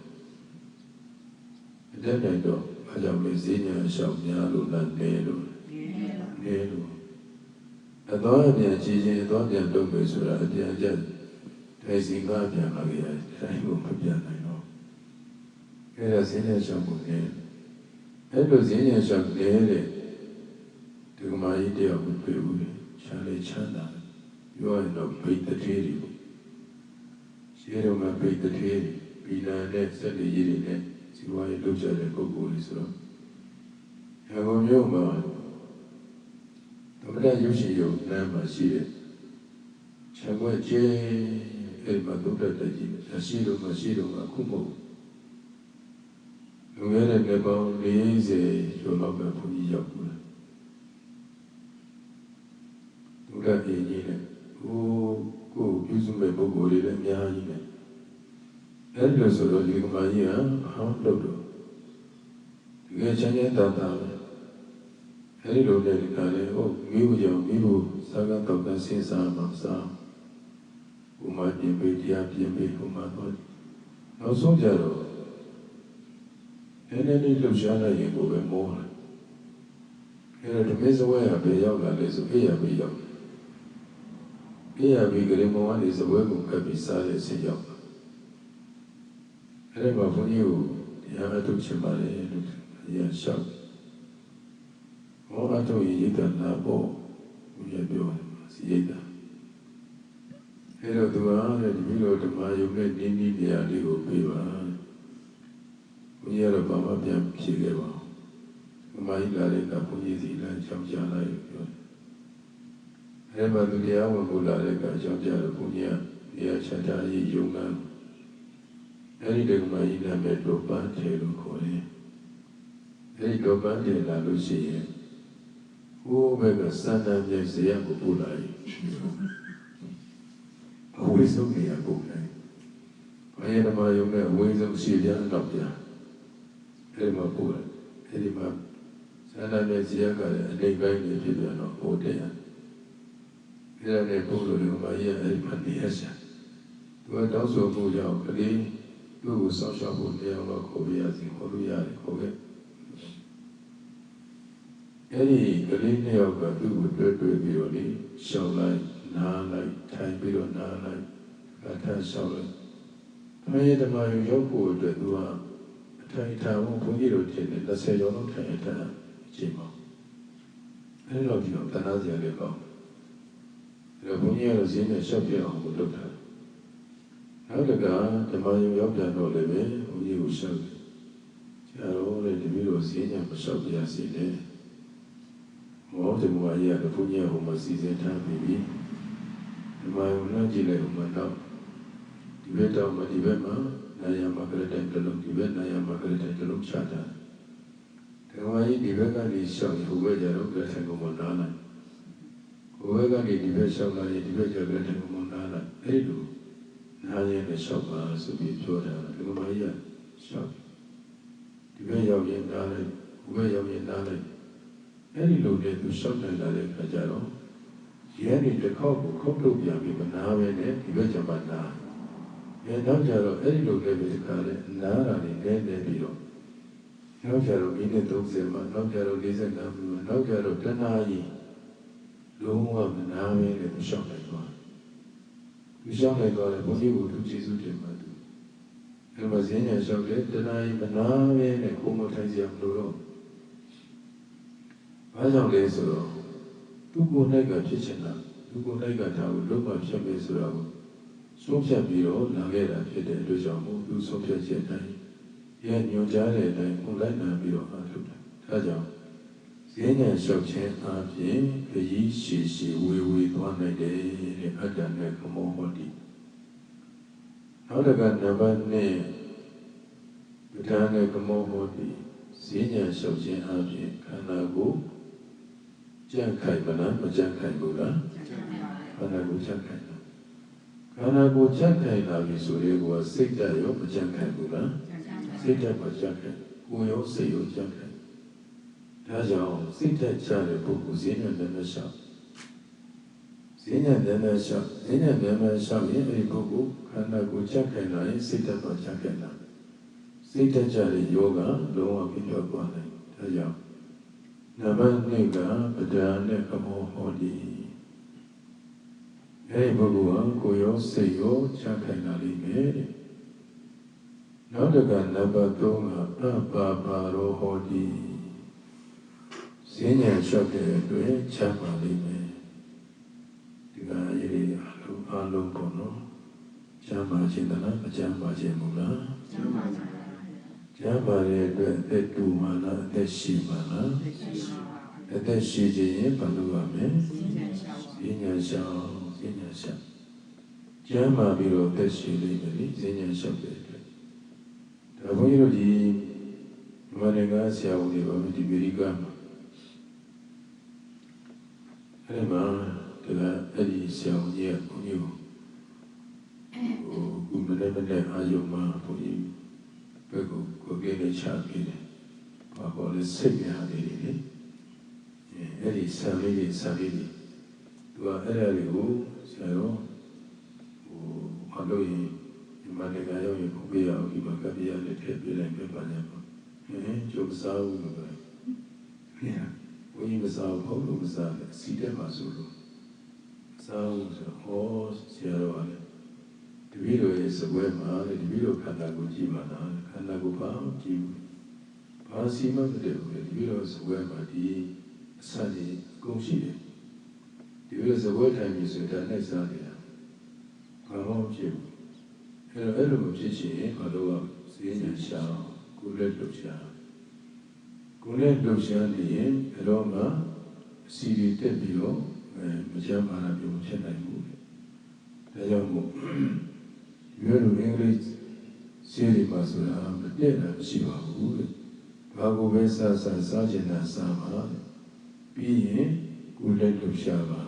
အားကြောင့်လေဈဉ္ဉံလျှောက်များလို့လားနေလို့အတော်အပြန်ကြည်ချင်းအတော်ပြန်လုပ်မယ်ဆိုတာအပြန်ကျထိုင်စီကပြန်လာကြတယ်တိုင်းကိုမပြန်နိုင်တော့အဲ့ဒါဈဉ္ဉံလျှောက်ဖို့နေအဲ့လိုဈဉ္ဉံလျှောက်နေတဲ့ဒီကမာကြီးတယောက်ကိုတွေ့ဘူးချမ်းလေးချမ်းသာပြောရင်တော့ဘိတ်တထေးတွေရှင်းတော့မှဘိတ်တထေးဘီနာနဲ့စက်တွေကြီးတွေနဲ့စီဝါရေးလုပ်ကြတဲ့ပုဂ္ဂိုလ်တွေဆိုတော့ရန်ကုန်မြို့မှာသမထရုပ်ရှင်ရုံလမ်းမှာရှိတဲ့ခြံွက်ကျဲအဲ့မှာသုတ္တတကြီးရှိတော့မရှိတော့ခုမဟုတ်လူငယ်တဲ့နေပေါင်း40ကျော်လောက်ကဘုန်းကြီးရောက်ဘူးသုတ္တကြီးနဲ့ကိုပြုစုမဲ့ပုဂ္ဂိုလ်တွေလည်းအများကြီးနဲ့အဲ့လိုဆိုတော့ဒီကမာကြီးဟာဟောင်းလို့တော့ဒီကချမ်းချမ်းသာသာပဲအဲဒီလိုနဲ့ဒီကလည်းမိဖို့ကြောင့်မိဖို့သာကတော့ကစဉ်းစားမှစားဘုမပြင်ပေးတရားပြင်ပေးဘုမတော့နောက်ဆုံးကြတော့နည်းနည်းလေးလှုပ်ရှားလိုက်ရင်ကိုပဲမောတယ်အဲဒါဒီမေဇဝဲကပဲရောက်လာလေဆိုအေးရပြီရောက်အေးရပြီကလေးမောင်ကနေဇဝဲကိုကပ်ပြီးစားတဲ့ဆင်းရောက်အဲ့ဒါမှဘုန်းကြီးကိုတရားအထုတ်ချင်ပါလေလို့ရရှောက်ဘောအထုတ်ရည်တနာဘောဘုရားပြောစီရတာအဲ့တော့သူကလည်းဒီလိုဓမ္မယုံနဲ့နင်းနေရာလေးကိုပြေးပါဘုရားတော့ဘာမှပြန်ဖြေခဲ့ပါဘူးဓမ္မကြီးလာတဲ့ကဘုန်းကြီးစီလည်းချောင်းချလိုက်ပြောအဲ့မှာသူတရားဝင်ကိုလာတဲ့ကချောင်းချတော့ဘုန်းကြီးကတရားချတာရေးယုံကန်းအဲ့ဒီဓမ္မကြီးနာမည်တော့ပန်းထေလို့ခေါ်တယ်အဲ့ဒီတော့ပန်းထေလာလို့ရှိရင်ဟိုဘက်ကစန္ဒန်မြေဇေယျကိုပို့လိုက်ဝိသုဒ္ဓေယပို့လိုက်ဘ ဘာယဓမ္မယုံနဲ့အဝေးဆုံးရှိပြန်တော့ပြန်အဲ့ဒီမှာပို့တယ်အဲ့ဒီမှာဆန္ဒနဲ့ဇေယကလည်းအနေပိုင်းနေဖြစ်ပြန်တော့ပို့တယ်အဲ့ဒါနဲ့ပို့လို့ဒီမှာရဲ့အဲ့ဒီမှာနေရရှာသူကတောင်းဆိုမှုကြောင့်ကလေးသူ့ကိုဆောက်ရှောက်ဖို့နေအောင်တော့ခေါ်ပြရစီခေါ်လို့ရတယ်ခေါ်ခဲ့အဲ့ဒီကလေးနှစ်ယောက်ကသူ့ကိုတွေ့ပြီးတော့လေရှောက်လိုက်နားလိုက်ထိုင်ပြီးတော့နားလိုက်အထရှောက်လိုက်ဘာယဓမ္မယုံရောက်ဖို့အတွက်သူကအထိုင်ထားဖို့ဘုန်းကြီးတို့ထင်တယ်30ကျော်လောက်ထိုင်ထားအချိန်မှာအဲ့လိုဒီတော့တနာစရာလေးပေါ့အဲ့တော့ဘုန်းကြီးကတော့ဈေးနဲ့ရှောက်ပြအောင်ကိုလုပ်တာနောက်တကဓမ္မယုံရောက်ပြန်တော့လည်းပဲဘုန်းကြီးကိုရှောက်တယ်ဆရာတော်လည်းဒီလိုဈေးနဲ့မရှောက်ပြရစီနဲ့မောဒီမကြီးကဘုန်းကြီးကဟိုမှာစီစဉ်ထားပြီးပြီဓမ္မယုံနဲ့ကြည့်လိုက်ဟိုမှာတော့ဒီဘက်တော့မဒီဘက်မှာနာယမကရတဲ့တလုံးဒီဘက်နာယမကရတဲ့တလုံးချတာဓမ္မကြီးဒီဘက်ကနေရှောက်ဟိုဘက်ကျတော့ကရတဲ့ကောင်မနားလိုက်ဟိုဘက်ကနေဒီဘက်ရှောက်လာရင်ဒီဘက်ကရတဲ့ကောင်မနားလိုက်အဲ့လိုနားရင်လည်းရှောက်ပါဆိုပြီးပြောတာဓမ္မကြီးကရှောက်ဒီဘက်ရောက်ရင်နားလိုက်ဟိုဘက်ရောက်ရင်နားလိုက်အဲ့ဒီလိုနဲ့သူရှောက်နိုင်လာတဲ့အခါကျတော့ရဲနေတစ်ခေါက်ကိုခုတ်ထုတ်ပြန်ပြီးမနာပဲနဲ့ဒီဘက်ကျမှနားနောက်ကြတော့အဲ့ဒီလိုလည်းပဲဒီကလည်းနားတာနေနေပြီးတော့နောက်ကြတော့မိနစ်30မှနောက်ကြတော့45မိနစ်နောက်ကြတော့တနာကြီးလုံးဝမနာပဲနဲ့သူရှောက်လိုက်သွားသူရှောက်လိုက်သွားတယ်ဘုန်းကြီးကသူကျေးဇူးတင်ပါသူအဲ့မှာဈဉ္ညာရှောက်တယ်တနာကြီးမနာပဲနဲ့ကိုယ်မထိုင်စရာမလိုတော့ဘာကြောင့်လဲဆိုတော့သူကိုယ်၌ကဖြစ်ချင်တာသူကိုယ်၌ကဒါကိုလုံးဝဖြစ်မယ်ဆိုတော့ဆုံးဖြတ်ပြီးတော့လာခဲ့တာဖြစ်တဲ့အတွက်ကြောင့်မို့သူဆုံးဖြတ်ချက်တိုင်းရဲ့ညွှန်ကြားတဲ့အတိုင်းကိုလိုက်နာပြီးတော့အားထုတ်တာဒါကြောင့်ဈဉ္ညာလျှောက်ခြင်းအပြင်ခရီးရှည်ရှည်ဝေဝေသွားနိုင်တယ်တဲ့အတ္တနဲ့ကမောဟောတိနောက်တစ်ခါနံပါတ်2ပဋ္ဌာန်းနဲ့ကမောဟောတိဈဉ္ညာလျှောက်ခြင်းအပြင်ခန္ဓာကိုယ်ကြံ့ခိုင်မလားမကြံ့ခိုင်ဘူးလားခန္ဓာကိုယ်ကြံ့ခိုင်ခန္ဓာကိုယ်ကြံ့ခိုင်လာပြီဆိုရင်ကိုယ်စိတ်ဓာတ်ရောမကြံ့ခိုင်ဘူးလားစိတ်ဓာတ်မကြံ့ခိုင်ကိုယ်ရောစိတ်ရောကြံ့ခိုင်ဒါကြောင့်စိတ်ဓာတ်ချတဲ့ပုဂ္ဂိုလ်ဈဉ္ညာနဲ့ရှောက်ဈဉ္ညာနဲ့ရှောက်ဈဉ္ညာနဲ့ရှောက်ရင်အဲဒီပုဂ္ဂိုလ်ခန္ဓာကိုယ်ကြံ့ခိုင်လာရင်စိတ်ဓာတ်မကြံ့ခိုင်လာစိတ်ဓာတ်ချတဲ့ယောဂလုံးဝပြည့်ပြောက်သွားတယ်ဒါကြောင့်နံပါတ်2ကပဒံနဲ့ကမောဟောတိအဲဒီပုဂ္ဂိုလ်ဟာကိုယ်ရောစိတ်ရောချခိုင်လာလိမ့်မယ်တဲ့နောက်တစ်ခါနံပါတ်3ကအပါပါရောဟောတိဈဉ္ညာလျှောက်တဲ့အတွက်ချပါလိမ့်မယ်ဒီကရေးအားလုံးပေါ့နော်ချမ်းပါခြင်းတလားမချမ်းပါခြင်းမူလားချမ်းပါခြင်းချမ်းပါတဲ့အတွက်အသက်တူမှလားအသက်ရှိမှလားအသက်ရှိခြင်းရင်ဘာလို့ရမလဲဈဉ္ညာလျှောက်ဈဉ္ညာလျှောက်ကျမ်းမာပြီးတော့သက်ရှိလိမ့်မယ်လေဈဉ္ညာလျှောက်တဲ့အတွက်ဒါဘုန်းကြီးတို့ဒီမန္တလေးကဆရာဝန်တွေပါမယ်ဒီအမေရိကမှာအဲ့မှာဒါအဲ့ဒီဆရာဝန်ကြီးကဘုန်းကြီးကိုခုမနေ့အာယုံမှာဘုန်းကြီးဘယ်ကိုကြည့်နေချပြီးတယ်ဘာပေါ်လဲစိတ်များနေတယ်လေအဲ့ဒီဆံလေးတွေသူကအဲ့ဒါတွေကိုဆရာတော်ဘာလို့ဒီမှာလည်းရောက်ရင်ဘုရားအောင်ဒီမှာကပ်ပြရတဲ့ထည့်ပြလိုက်ပြပါနဲ့ပေါ့ကျုပ်စားဦးလို့ပဲဘုရားမစားဘူးလို့မစားနဲ့စီးတယ်မှာဆိုလို့စားဦးဆိုဟောဆရာတော်ကလည်းတပည့်တော်ရဲ့စပွဲမှာတပည့်တော်ခန္ဓာကိုကြည့်ပါလားခန္ဓာကိုဘာကြည့်ဘာစီမမတဲ့ဘူးလေတပည့်တော်စပွဲမှာဒီအစကြီးအကုန်ရှိတယ်ဒီလိုစပွဲထိုင်ပြီးဆိုတာနဲ့စားနေတာဘာမှမဖြစ်ဘူးအဲ့လိုမဖြစ်ချင်ဘာလို့ဈဉ္ညာရှာကိုယ်လက်လှုပ်ရှားနေရင်ဘယ်တော့မှအစီတွေတက်ပြီးတော့မချမ်းသာတာမျိုးမဖြစ်နိုင်ဘူးဒါကြောင့်မို့ရွေးလို့အင်္ဂလိပ်စီးရီမှာဆိုတာမတည့်တာမရှိပါဘူးတဲ့ဘာကိုပဲစားချင်တာစားပါပြီးရင်ကိုယ်လက်လှုပ်ရှားပါ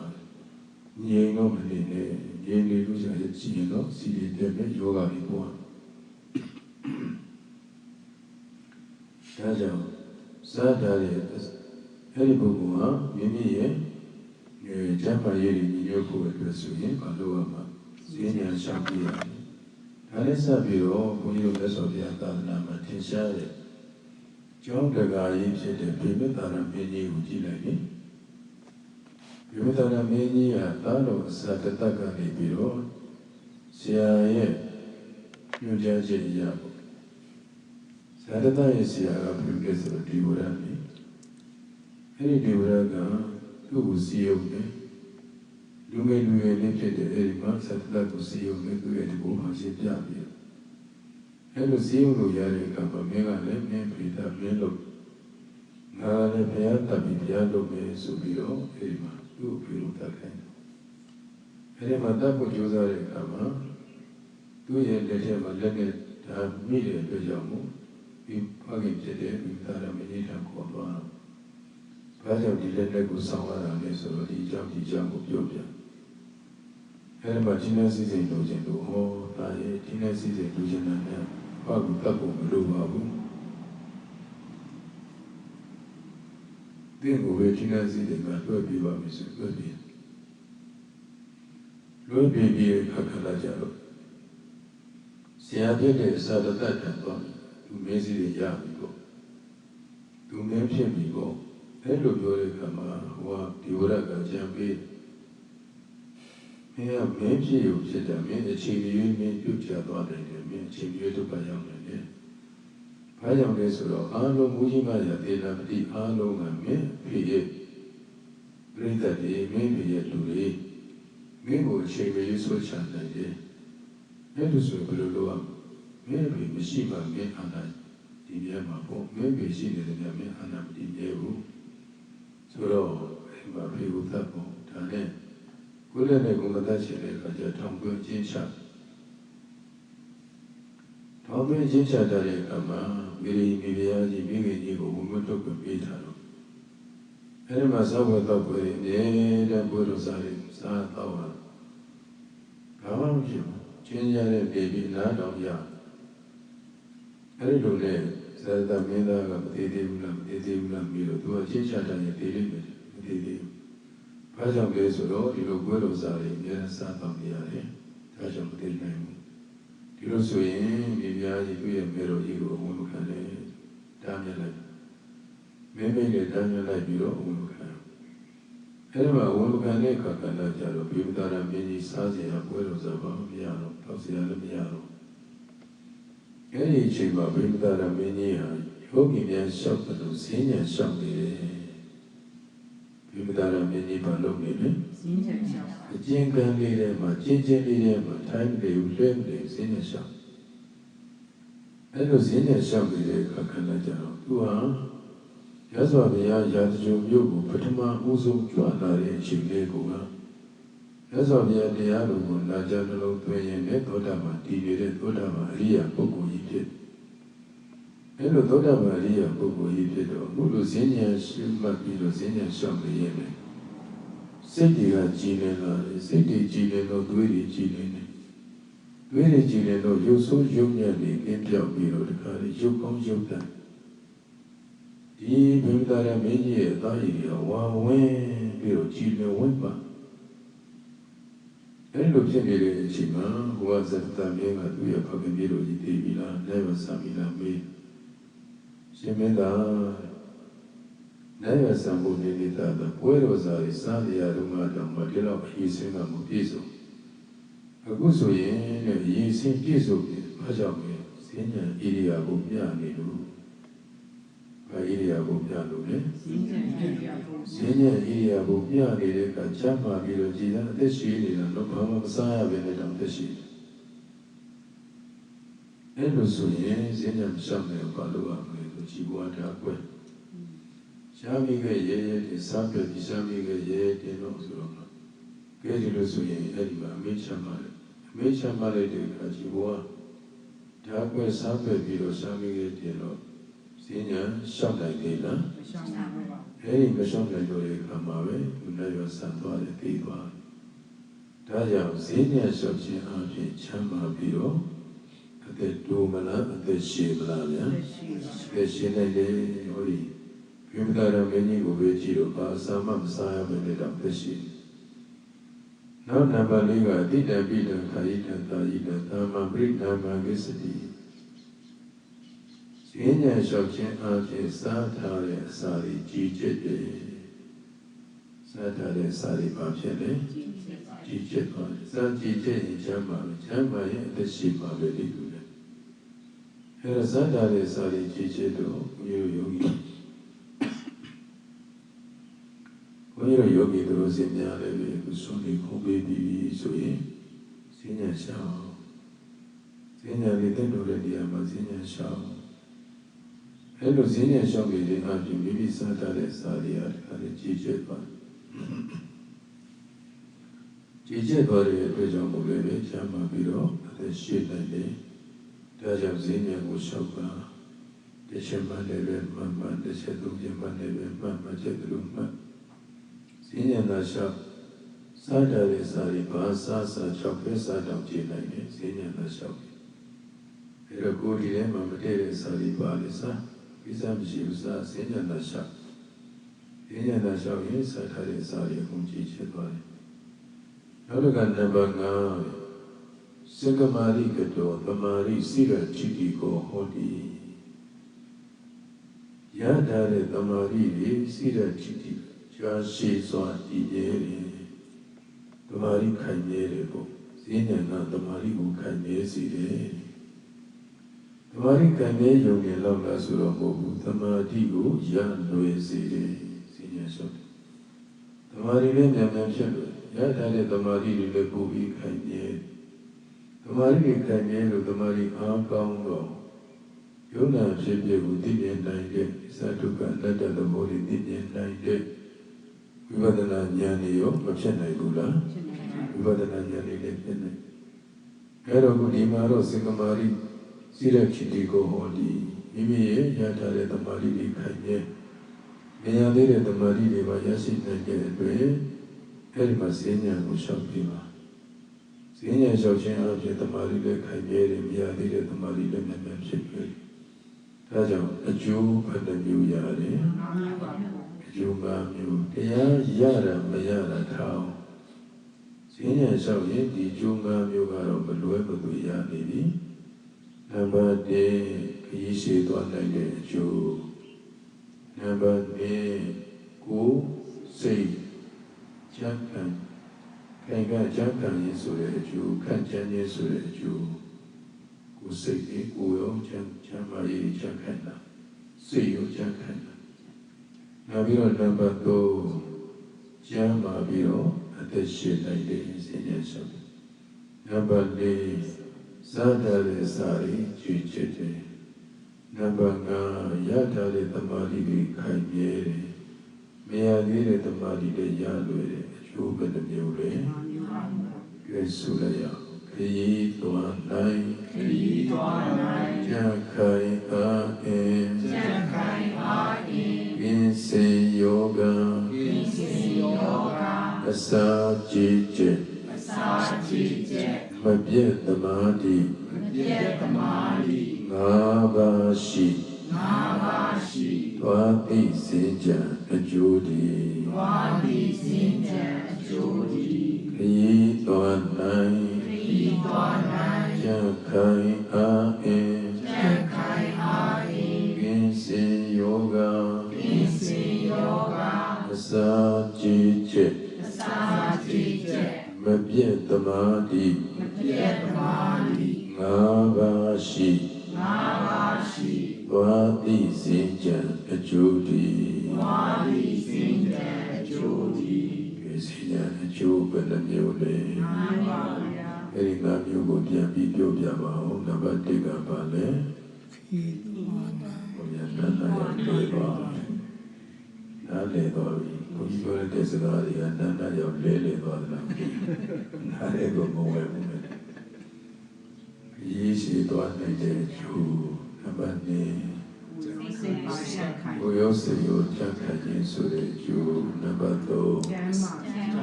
ငြိမ်တော့မနေနဲ့ငြိမ်နေလို့ရှိရင်တော့စီရီတက်မဲ့ယောဂတွေပေါ် ဒါကြောင့်စားတာရဲ့အဲ့ဒီပုဂ္ဂိုလ်ဟာမိမိရဲ့ကျမ်းမာရေးညီညွတ်ဖို့အတွက်ဆိုရင်ဘာလို့ရမှာဈဉ္ဉံရှောင်ပြရတယ်ဒါနဲ့ဆက်ပြီးတော့ဘုန်းကြီးတို့လက်စော်ပြသာသနာမှာထင်ရှားတဲ့ကျောင်းတကာကြီးဖြစ်တဲ့ဗိမသာရမင်းကြီးကိုကြည့်လိုက်ရင်ဗိမသာရမင်းကြီးကသားတော်အစာတတ်ကနေပြီးတော့ဆရာရဲ့ညွှန်ကြားချက်အရပေါ့ဆရာတတ်ရဲ့ဆရာကဘယ်လိုလဲဆိုတော့ဒီဝရနေအဲ့ဒီဒီဝရကသူ့ကိုစီယုံတယ်လူငယ်လေးဖြစ်တဲ့အဲ့ဒီမှာဆရာတတ်ကိုစီယုံတယ်သူရဲ့ဒီဘုရားရှင်းပြပြီးအဲ့လိုစီယုံလို့ရတဲ့အခါမှာမင်းကလည်းမင်းပြတာမင်းလို့ငါလည်းဘုရားတတ်ပြီးဘုရားလုပ်မယ်ဆိုပြီးတော့အဲ့ဒီမှာသူ့ကိုပြုလုပ်တတ်တယ်အဲ့ဒီမှာတတ်ဖို့ကြိုးစားတဲ့အခါမှာသူ့ရဲ့လက်ထဲမှာလက်နဲ့ဒါမိတဲ့အတွက်ကြောင့်မို့ဒီဖခင်ဖြစ်တဲ့ဒီသာရမင်းထံခေါ်သွားတော့ဘာကြောင့်ဒီလက်ကိုဆောင်းရတာလဲဆိုတော့ဒီအကြောင်းကိုပြောပြအဲ့ဒီမှာဒီနေ့စီစဉ်လို့ခြင်းတို့ဟောဒါရဲ့ဒီနေ့စီစဉ်လို့ခြင်းနဲ့ဘာကိုတတ်ဖို့မလိုပါဘူးဒီကိုပဲဒီနေ့စီစဉ်ကလွှဲပြီးပါမယ်ဆိုလွှဲပြီးအခါခလာကြတော့ဆရာဖြစ်တဲ့စာတတ်တယ်တော့သူမင်းစီတွေရပြီပေါ့သူမင်းဖြစ်ပြီပေါ့အဲ့လိုပြောတဲ့အခါမှာဟိုကဒီဝရကကြံပေးမင်းကမင်းဖြစ်ရုံဖြစ်တယ်မင်းအခြေအနေမင်းပြုတ်ချသွားတယ်မင်းအခြေအနေဒုက္ခရောက်နေတယ်ဘာကြောင့်လဲဆိုတော့အားလုံးမူကြီးမရသေးလားမသိအားလုံးကမင်းဖြစ်ရဲ့ပြိတ္တတွေမင်းဖြစ်ရဲ့လူတွေမင်းကိုအခြေအနေဆိုချန်တယ်အဲ့လိုဆိုဘယ်လိုလုပ်ရမလဲမင်းမရှိမှမင်းအာဏာဒီမြဲမှာပေါ့မင်းရှိနေတယ်မင်းအာဏာမတည်မြဲဘူးဆိုတော့အဲ့မှာပြေဖို့တတ်ပေါ့ဒါနဲ့ကိုယ်လည်းနဲ့ကိုယ်မတတ်ချင်တဲ့အခါကျထောင်ပြောချင်းချထောင်ပြောချင်းချတဲ့အခါမှာမိရိမိဖုရားကြီးမိခင်ကြီးကိုဘုံမထုတ်ပြပေးတာတော့အဲ့ဒီမှာသောက်ဝတ်တော့ကိုယ်ရင်းတဲ့ဘုရားစာရေးစားတော့ဘာမှမဖြစ်ဘူးချင်းရတဲ့ပြေပြီးနားတော်ရအဲ့ဒီလိုနဲ့ဇာတမင်းသားကမသေးသေးဘူးလားမသေးသေးဘူးလားပြီးတော့သူကချင်းချတာနဲ့တည်လိမ့်မယ်မသေးသေးဘူးဘာကြောင့်လဲဆိုတော့ဒီလိုဘုရားစာရေးအများစားတော့နေရတယ်ဒါကြောင့်မသေးနိုင်ဘူးဒီလိုဆိုရင်မိဖုရားကြီးသူ့ရဲ့မေတော်ကြီးကိုအဝင်ခံတယ်တားမြစ်လိုက်မင်းမိတ်နဲ့တားမြစ်လိုက်ပြီးတော့အဝင်ခံအဲ့ဒီမှာအဝင်ခံတဲ့အခါကလည်းကြတော့ဘိဗတာရမင်းကြီးစားစရာဘုရားစာပါမရတော့တောက်စရာလည်းမရတော့အဲ့ဒီအချိန်မှာဘိဗတာရမင်းကြီးဟာယောဂီများလျှောက်တယ်လို့ဈဉ္ဉံလျှောက်နေတယ်ဘိဗတာရမင်းကြီးဘာလုပ်နေလဲဈဉ္ဉံလျှောက်အကျဉ်းကန်းလေးထဲမှာကျဉ်းလေးထဲမှာထိုင်းတယ်လွှဲတယ်ဈဉ္ဉံလျှောက်အဲ့လိုဈဉ္ဉံလျှောက်နေတဲ့အခါကလည်းကြတော့သူဟာရသော်ဘုရားရာဇဂိုမြို့ကိုပထမဦးဆုံးကြွလာတဲ့အချိန်လေးကရသော်ဘုရားတရားတော်ကိုနာကြားနှလုံးသွင်းရင်လည်းသောတာပန်တည်နေတဲ့သောတာပန်အရိယာပုဂ္ဂိုလ်ကြီးဖြစ်အဲ့လိုသောတာပန်အရိယာပုဂ္ဂိုလ်ကြီးဖြစ်တော့ဘုလိုဈဉ္ဉံရှိမှတ်ပြီးတော့ဈဉ္ဉံလျှောက်နေရင်လည်းစိတ်တွေကကြည်လင်လာတယ်စိတ်တွေကြည်လင်တော့သွေးတွေကြည်လင်တယ်သွေးတွေကြည်လင်တော့ရုပ်ဆိုးရုပ်ညံ့နေပြင်းပြောက်ပြီးတော့တခါလေရုပ်ကောင်းရုပ်တန်ဒီဘုရားရမင်းကြီးရဲ့အသားရည်ကဝါဝင်ပြီးတော့ကြည်လင်ဝင်ပါအဲ့လိုဖြစ်နေတဲ့အချိန်မှာဘုရားဇတတမင်းကသူ့ရဲ့ဖခင်ကြီးတို့ကြီးတည်ပြီးလားနိုင်မဆာပြီးလားမေးရှင်မင်းသားနိုင်မဆာဖို့နေတာပွဲတော်စာရေးစားရတော့မှတော့ဒီလောက်အရေးစင်းကမပြည့်စုံအခုဆိုရင်အရေးစင်းပြည့်စုံပြီဘာကြောင့်လဲဈဉ္ဉံဣရိယာကိုပြနေလို့ဘာဣရိယာကိုပြလို့လဲဈဉ္ဉံဣရိယာကိုပြနေတဲ့အခါချမ်းသာပြီးတော့ကြည်သာအသက်ရှိနေတာတော့ဘာမှမစားရဘဲနဲ့တော့အသက်ရှိတယ်အဲ့လိုဆိုရင်ဈဉ္ဉံမရှောင်နေဘာလို့ရမလဲဆိုကြည်ပွားတာကွယ်ရှားမိခဲ့ရဲရဲတင်စားပြပြီးရှားမိခဲ့ရဲတင်တော့ဆိုတော့ကဲဒီလိုဆိုရင်အဲ့ဒီမှာအမေချမ်းပါလေအမေချမ်းပါလေတဲ့အခါကြည်ပွားဒါကွယ်စားပြပြီးတော့ရှားမိခဲ့တင်တော့ဈဉ္ဉံရှောက်နိုင်သေးလားမရှောက်နိုင်ပါဘူးအဲ့ဒီမရှောက်နိုင်တော့တဲ့အခါမှာပဲသူလည်းရဆန်သွားတယ်ပြီးသွားဒါကြောင့်ဈဉ္ဉံရှောက်ခြင်းအပြင်ချမ်းသာပြီးတော့အသက်တိုးမလားအသက်ရှည်မလားဗျာအသက် သက်ရှင်နိုင်တယ်ဟောဒီပြုပတာရမင်းကြီးကိုပဲကြည့်တော့ဘာသာမှမစားရမနဲ့တော့သက်ရှင်နောက်နံပါတ်၄ကအတိတံပိတံခာယိတံတာယိတံသာမပရိနာမဂစ္စတိဈဉ္ဉံလျှောက်ခြင်းအားဖြင့်စားထားတဲ့အစာတွေကြီးကျယ်တယ်စားထားတဲ့အစာတွေဘာဖြစ်လဲကြီးကျယ်ပါတယ်စားကြီးကျယ်ရင်ချမ်းပါပဲချမ်းပါရင်အသက်ရှိပါပဲဒီလိုလေအဲဒါစားထားတဲ့အစာတွေကြီးကျယ်တော့မျိုးယောဂီဘုရားယောဂီတို့စင်များလည်းပဲကုသိုလ်တွေခုံးပေးပြီးဆိုရင်ဈဉ္ဉံလျှောက်ဈဉ္ဉံလေးတက်တော်တဲ့နေရာမှာဈဉ္ဉံလျှောက်အဲလိုဈဉ္ဉံလျှောက်နေတဲ့အခါကျမိမိစားထားတဲ့စာတွေအားလည်းကြီးကျယ်ပါကြီးကျယ်သွားတဲ့အတွက်ကြောင့်မို့လည်းပဲချမ်းသာပြီးတော့အသက်ရှည်နိုင်တယ်ဒါကြောင့်ဈဉ္ဉံကိုလျှောက်ပါတစ်ချက်မှလည်းပဲမှန်တစ်ချက်သုံးချက်မှလည်းပဲမှန်ချက်တူမှန်ဈဉ္ဉံသာလျှောက်စားထားတဲ့စာတွေဘာစား၆ပဲစားတောင်ကြည့်နိုင်တယ်ဈဉ္ဉံသာလျှောက်အဲတော့ကိုယ်ဒီထဲမှာမတည့်တဲ့စာတွေပါလေစားကိစ္စမရှိဘူးစားဈဉ္ဉံသာလျှောက်ဈဉ္ဉံသာလျှောက်ရင်စားထားတဲ့စာတွေအကုန်ကြည့်ချက်သွားတယ်နောက်တစ်ခါနံပါတ်5စကမာရိကတောသမာရိစိရချိတိကိုဟောတိရထားတဲ့သမာရိတွေစိရချိတိကြာရှည်စွာတည်ရဲတယ်သမာရိခိုင်မြဲတယ်ပေါ့ဈဉ္ဉံကသမာရိကိုခိုင်မြဲစေတယ်သမာဓိကံမြဲယုံကြည်လောက်လားဆိုတော့မဟုတ်ဘူးသမာဓိကိုရလွယ်စေတယ်ဈဉ္ဉံလျှောက်တယ်သမာဓိလည်းမြန်မြန်ဖြစ်လို့ရထားတဲ့သမာဓိတွေလည်းပိုပြီးခိုင်မြဲသမာဓိတွေခိုင်မြဲလို့သမာဓိအားကောင်းတော့ယုံနာဖြစ်ဖြစ်ကိုသိမြင်နိုင်တဲ့သတ္တုကအတ္တသဘောတွေသိမြင်နိုင်တဲ့ဝိပဿနာဉာဏ်တွေရောမဖြစ်နိုင်ဘူးလားဝိပဿနာဉာဏ်တွေလည်းဖြစ်နိုင်အဲတော့ဒီမှာတော့စင်္ကမာရိစိရခိတိကိုဟောဒီမိမိရဲ့ရထားတဲ့သမာဓိတွေခိုင်မြဲမရသေးတဲ့သမာဓိတွေပါရရှိနိုင်တဲ့အတွက်အဲဒီမှာဈဉ္ဉံကိုလျှောက်ပြီးပါဈဉ္ဉံလျှောက်ခြင်းအပြင်သမာဓိလည်းခိုင်မြဲတယ်မရသေးတဲ့သမာဓိလည်းမြန်မြန်ဖြစ်ပြီဒါကြောင့်အကျိုးဘယ်နှမျိုးရတယ်အကျိုး5မျိုးတရားရတာမရတာထောင်းဈဉ္ဉံလျှောက်ရင်ဒီကျိုး5မျိုးကတော့မလွဲမသွေရနေပြီနံပါတ်1ခရီးရှည်သွားနိုင်တဲ့အကျိုးနံပါတ်2ကိုစိတ်ချမ်းသာခိုင်ကချမ်းသာရေးဆိုတဲ့အကျိုးခံချမ်းရေးဆိုတဲ့အကျိုးကိုစိတ်ကိုရောချမ်းသာရေးချမ်းသာတာစိတ်ရောချမ်းသာတာနောက်ပြီးတော့နံပါတ်3ချမ်းသာပြီးတော့အသက်ရှင်နိုင်တဲ့ဉာဏ်လျှောက်နံပါတ်4စားထားတဲ့စာရီကြွေချစ်တယ်နံပါတ်5ရထားတဲ့သမာဓိတွေခိုင်မြဲတယ်မရသေးတဲ့သမာဓိတွေရလွယ်တယ်အကျိုးပဲတစ်မျိုးလေကဲဆိုရအောင်ခရီးသွားနိုင်ခရီးသွားနိုင်ကြံခိုင်အားအင်းကြံခိုင်အားအင်းကင်းစေယောဂကင်းစေယောဂအစာကြည်ကျက်အစာကြည်ကျက်မပြည့်သမာဓိမပြည့်သမာဓိ၅ပါးရှိသွားသိစေကြအကျိုးတည်းသွားသိစေကြအကျိုးတည်းခရီးသွားနိုင်ကြံခိုင်အားအင်းကင်းစေယောဂအစာကြည်ကျက်မပြည့်သမာဓိ၅ပါးရှိသွားသိစေကြအကျိုးတည်းကဲစေကြအကျိုးဘယ်နှမျိုးလဲအဲဒီ၅မျိုးကိုပြန်ပြီးပြောပြပါဦးနံပါတ်1ကပါလဲဘုရားနာနာရောက်လေပါနားလေတော့ပြီဘုရားပြောတဲ့စကားတွေကနာနာရောက်လေသွားတယ်နားလေကိုမဝဲဘူးရေးရှိသွားနိုင်တဲ့အကျိုးနံပါတ်2ကိုရောစေရောချမ်းသာခြင်းဆိုတဲ့အကျိုးနံပါတ်3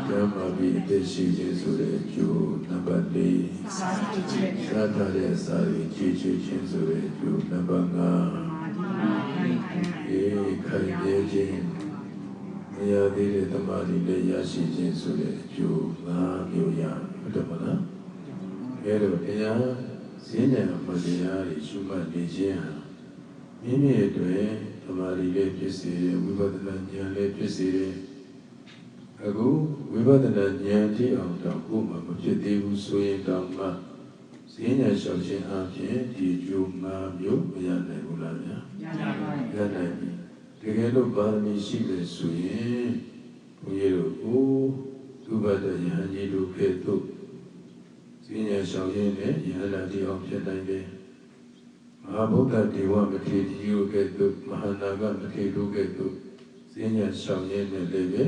ကျမ်းမာပြီးအသက်ရှိခြင်းဆိုတဲ့အကျိုးနံပါတ်4စားထားတဲ့အစာတွေကြည်ချခြင်းဆိုတဲ့အကျိုးနံပါတ်5 မာဓိနဲ့ရရှိခြင်းဆိုတဲ့အကျိုး5မျိုးရဟုတ်တယ်မလားအဲဒါတရားဈဉ္ဉံအမှတ်တရားတွေရှုမှတ်နေခြင်းဟာမိမိအတွက်သမာဓိလေးဖြစ်စေတယ်ဝိပဿနာဉာဏ်လေးဖြစ်စေတယ်အခုဝိပဿနာဉာဏ်တိအောင်တော့ကိုယ်မှမဖြစ်သေးဘူးဆိုရင်တော့မှဈဉ္ဉံလျှောက်ခြင်းအပြင်ဒီကျိုး5မျိုးမရနိုင်ဘူးလားဗျာရနိုင်ပြီတကယ်လို့ပါရမီရှိမယ်ဆိုရင်ဘုန်းကြီးတို့ကိုသုဘတယဟန်ကြီးတို့ကဲ့သို့ဈဉ္ဉံလျှောက်ခြင်းနဲ့ယဟန္တာတိအောင်ဖြစ်နိုင်တယ်မဟာဗုဒ္ဓဒေဝမထေရကြီးတို့ကဲ့သို့မဟာနာဂမထေရတို့ကဲ့သို့ဈဉ္ဉံလျှောက်ခြင်းနဲ့လည်းပဲ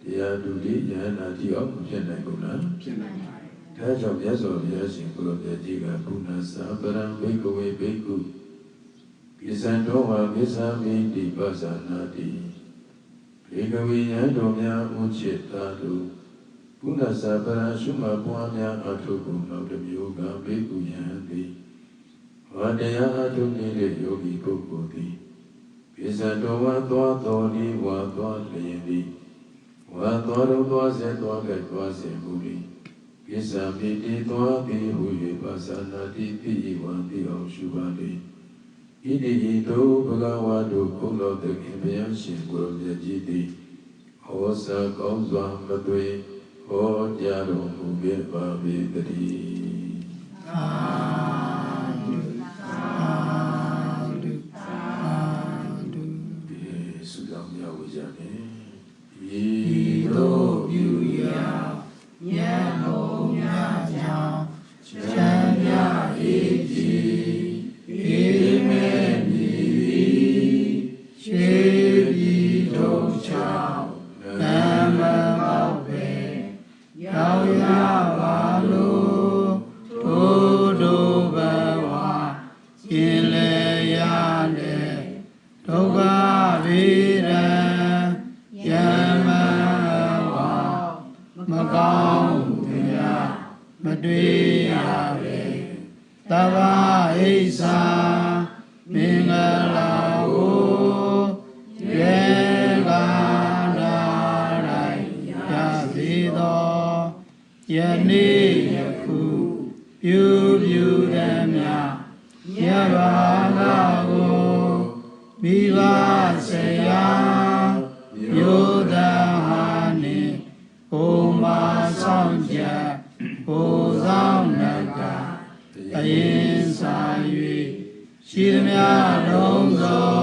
တရားသူတွေယဟန္တာတိအောင်ဖြစ်နိုင်ဘူးလားဖြစ်နိုင်ပါတယ်ဒါကြောင့်မြတ်စွာဘုရားရှင်ကိုလိုမြတ်ကြီးကဘုနာသာပရံဘိက္ခဝေဘိက္ခုကိသံတော်ဝါကိသံမိတိပသနာတိဘေကဝေယံတော်များဥจิตသာတုဘုနာသာပရံရှုမှပွားများအထုကုနောက်တစ်မျိုးကဘိက္ခုယံတိဝါတရားအထုနေတဲ့ယောဂီပုဂ္ဂိုလ်သည်ကိသံတော်ဝါသွားတော်ဤဝါသွားလျင်သည်ဝါသွားတော်သွားစေသွားကဲ့သွားစေမူသည်ကိသံမိတိသွားသည်ဟူ၍ပသနာတိတိဝံတိအောင်ရှုပါလေဣတိဟိတောဘဂဝါတို့ဘုန်းတော်သခင်ဘုရားရှင်ကိုယ်တော်မြတ်ကြီးသည်ဟောစာကောင်းစွာမသွေဟောကြားတော်မူခဲ့ပါပေတည်းသာဓုသာဓုသာဓုဆုတောင်းမြတ်ဝေကြမယ်ဤသို့ပြုရာမြတ်တော်များကြောင့်ချမ်းသာ၏ဤမေမိရှေပြီးတော့ချောင်းနာမမောက်ပဲရောက်ရပါလို့ထိုတို့ဘဝကျင်လေရတဲ့ဒုက္ခရိရံယမဝမကောင်းတရားမတွေ့ရပဲသဗ္ဗဣစ္ဆာမင်္ဂလာကိုရေကာနာတိုင်းရစေသောယနေ့ယခုပြုသည်များမြတ်ဘာသာကိုမိဘဆရာမြို့သားဟာနှင့်ဘုံမာဆောင်ချက်ဘုဆောင်နကအရင်စာ၍ရှိသမျှလုံးစုံ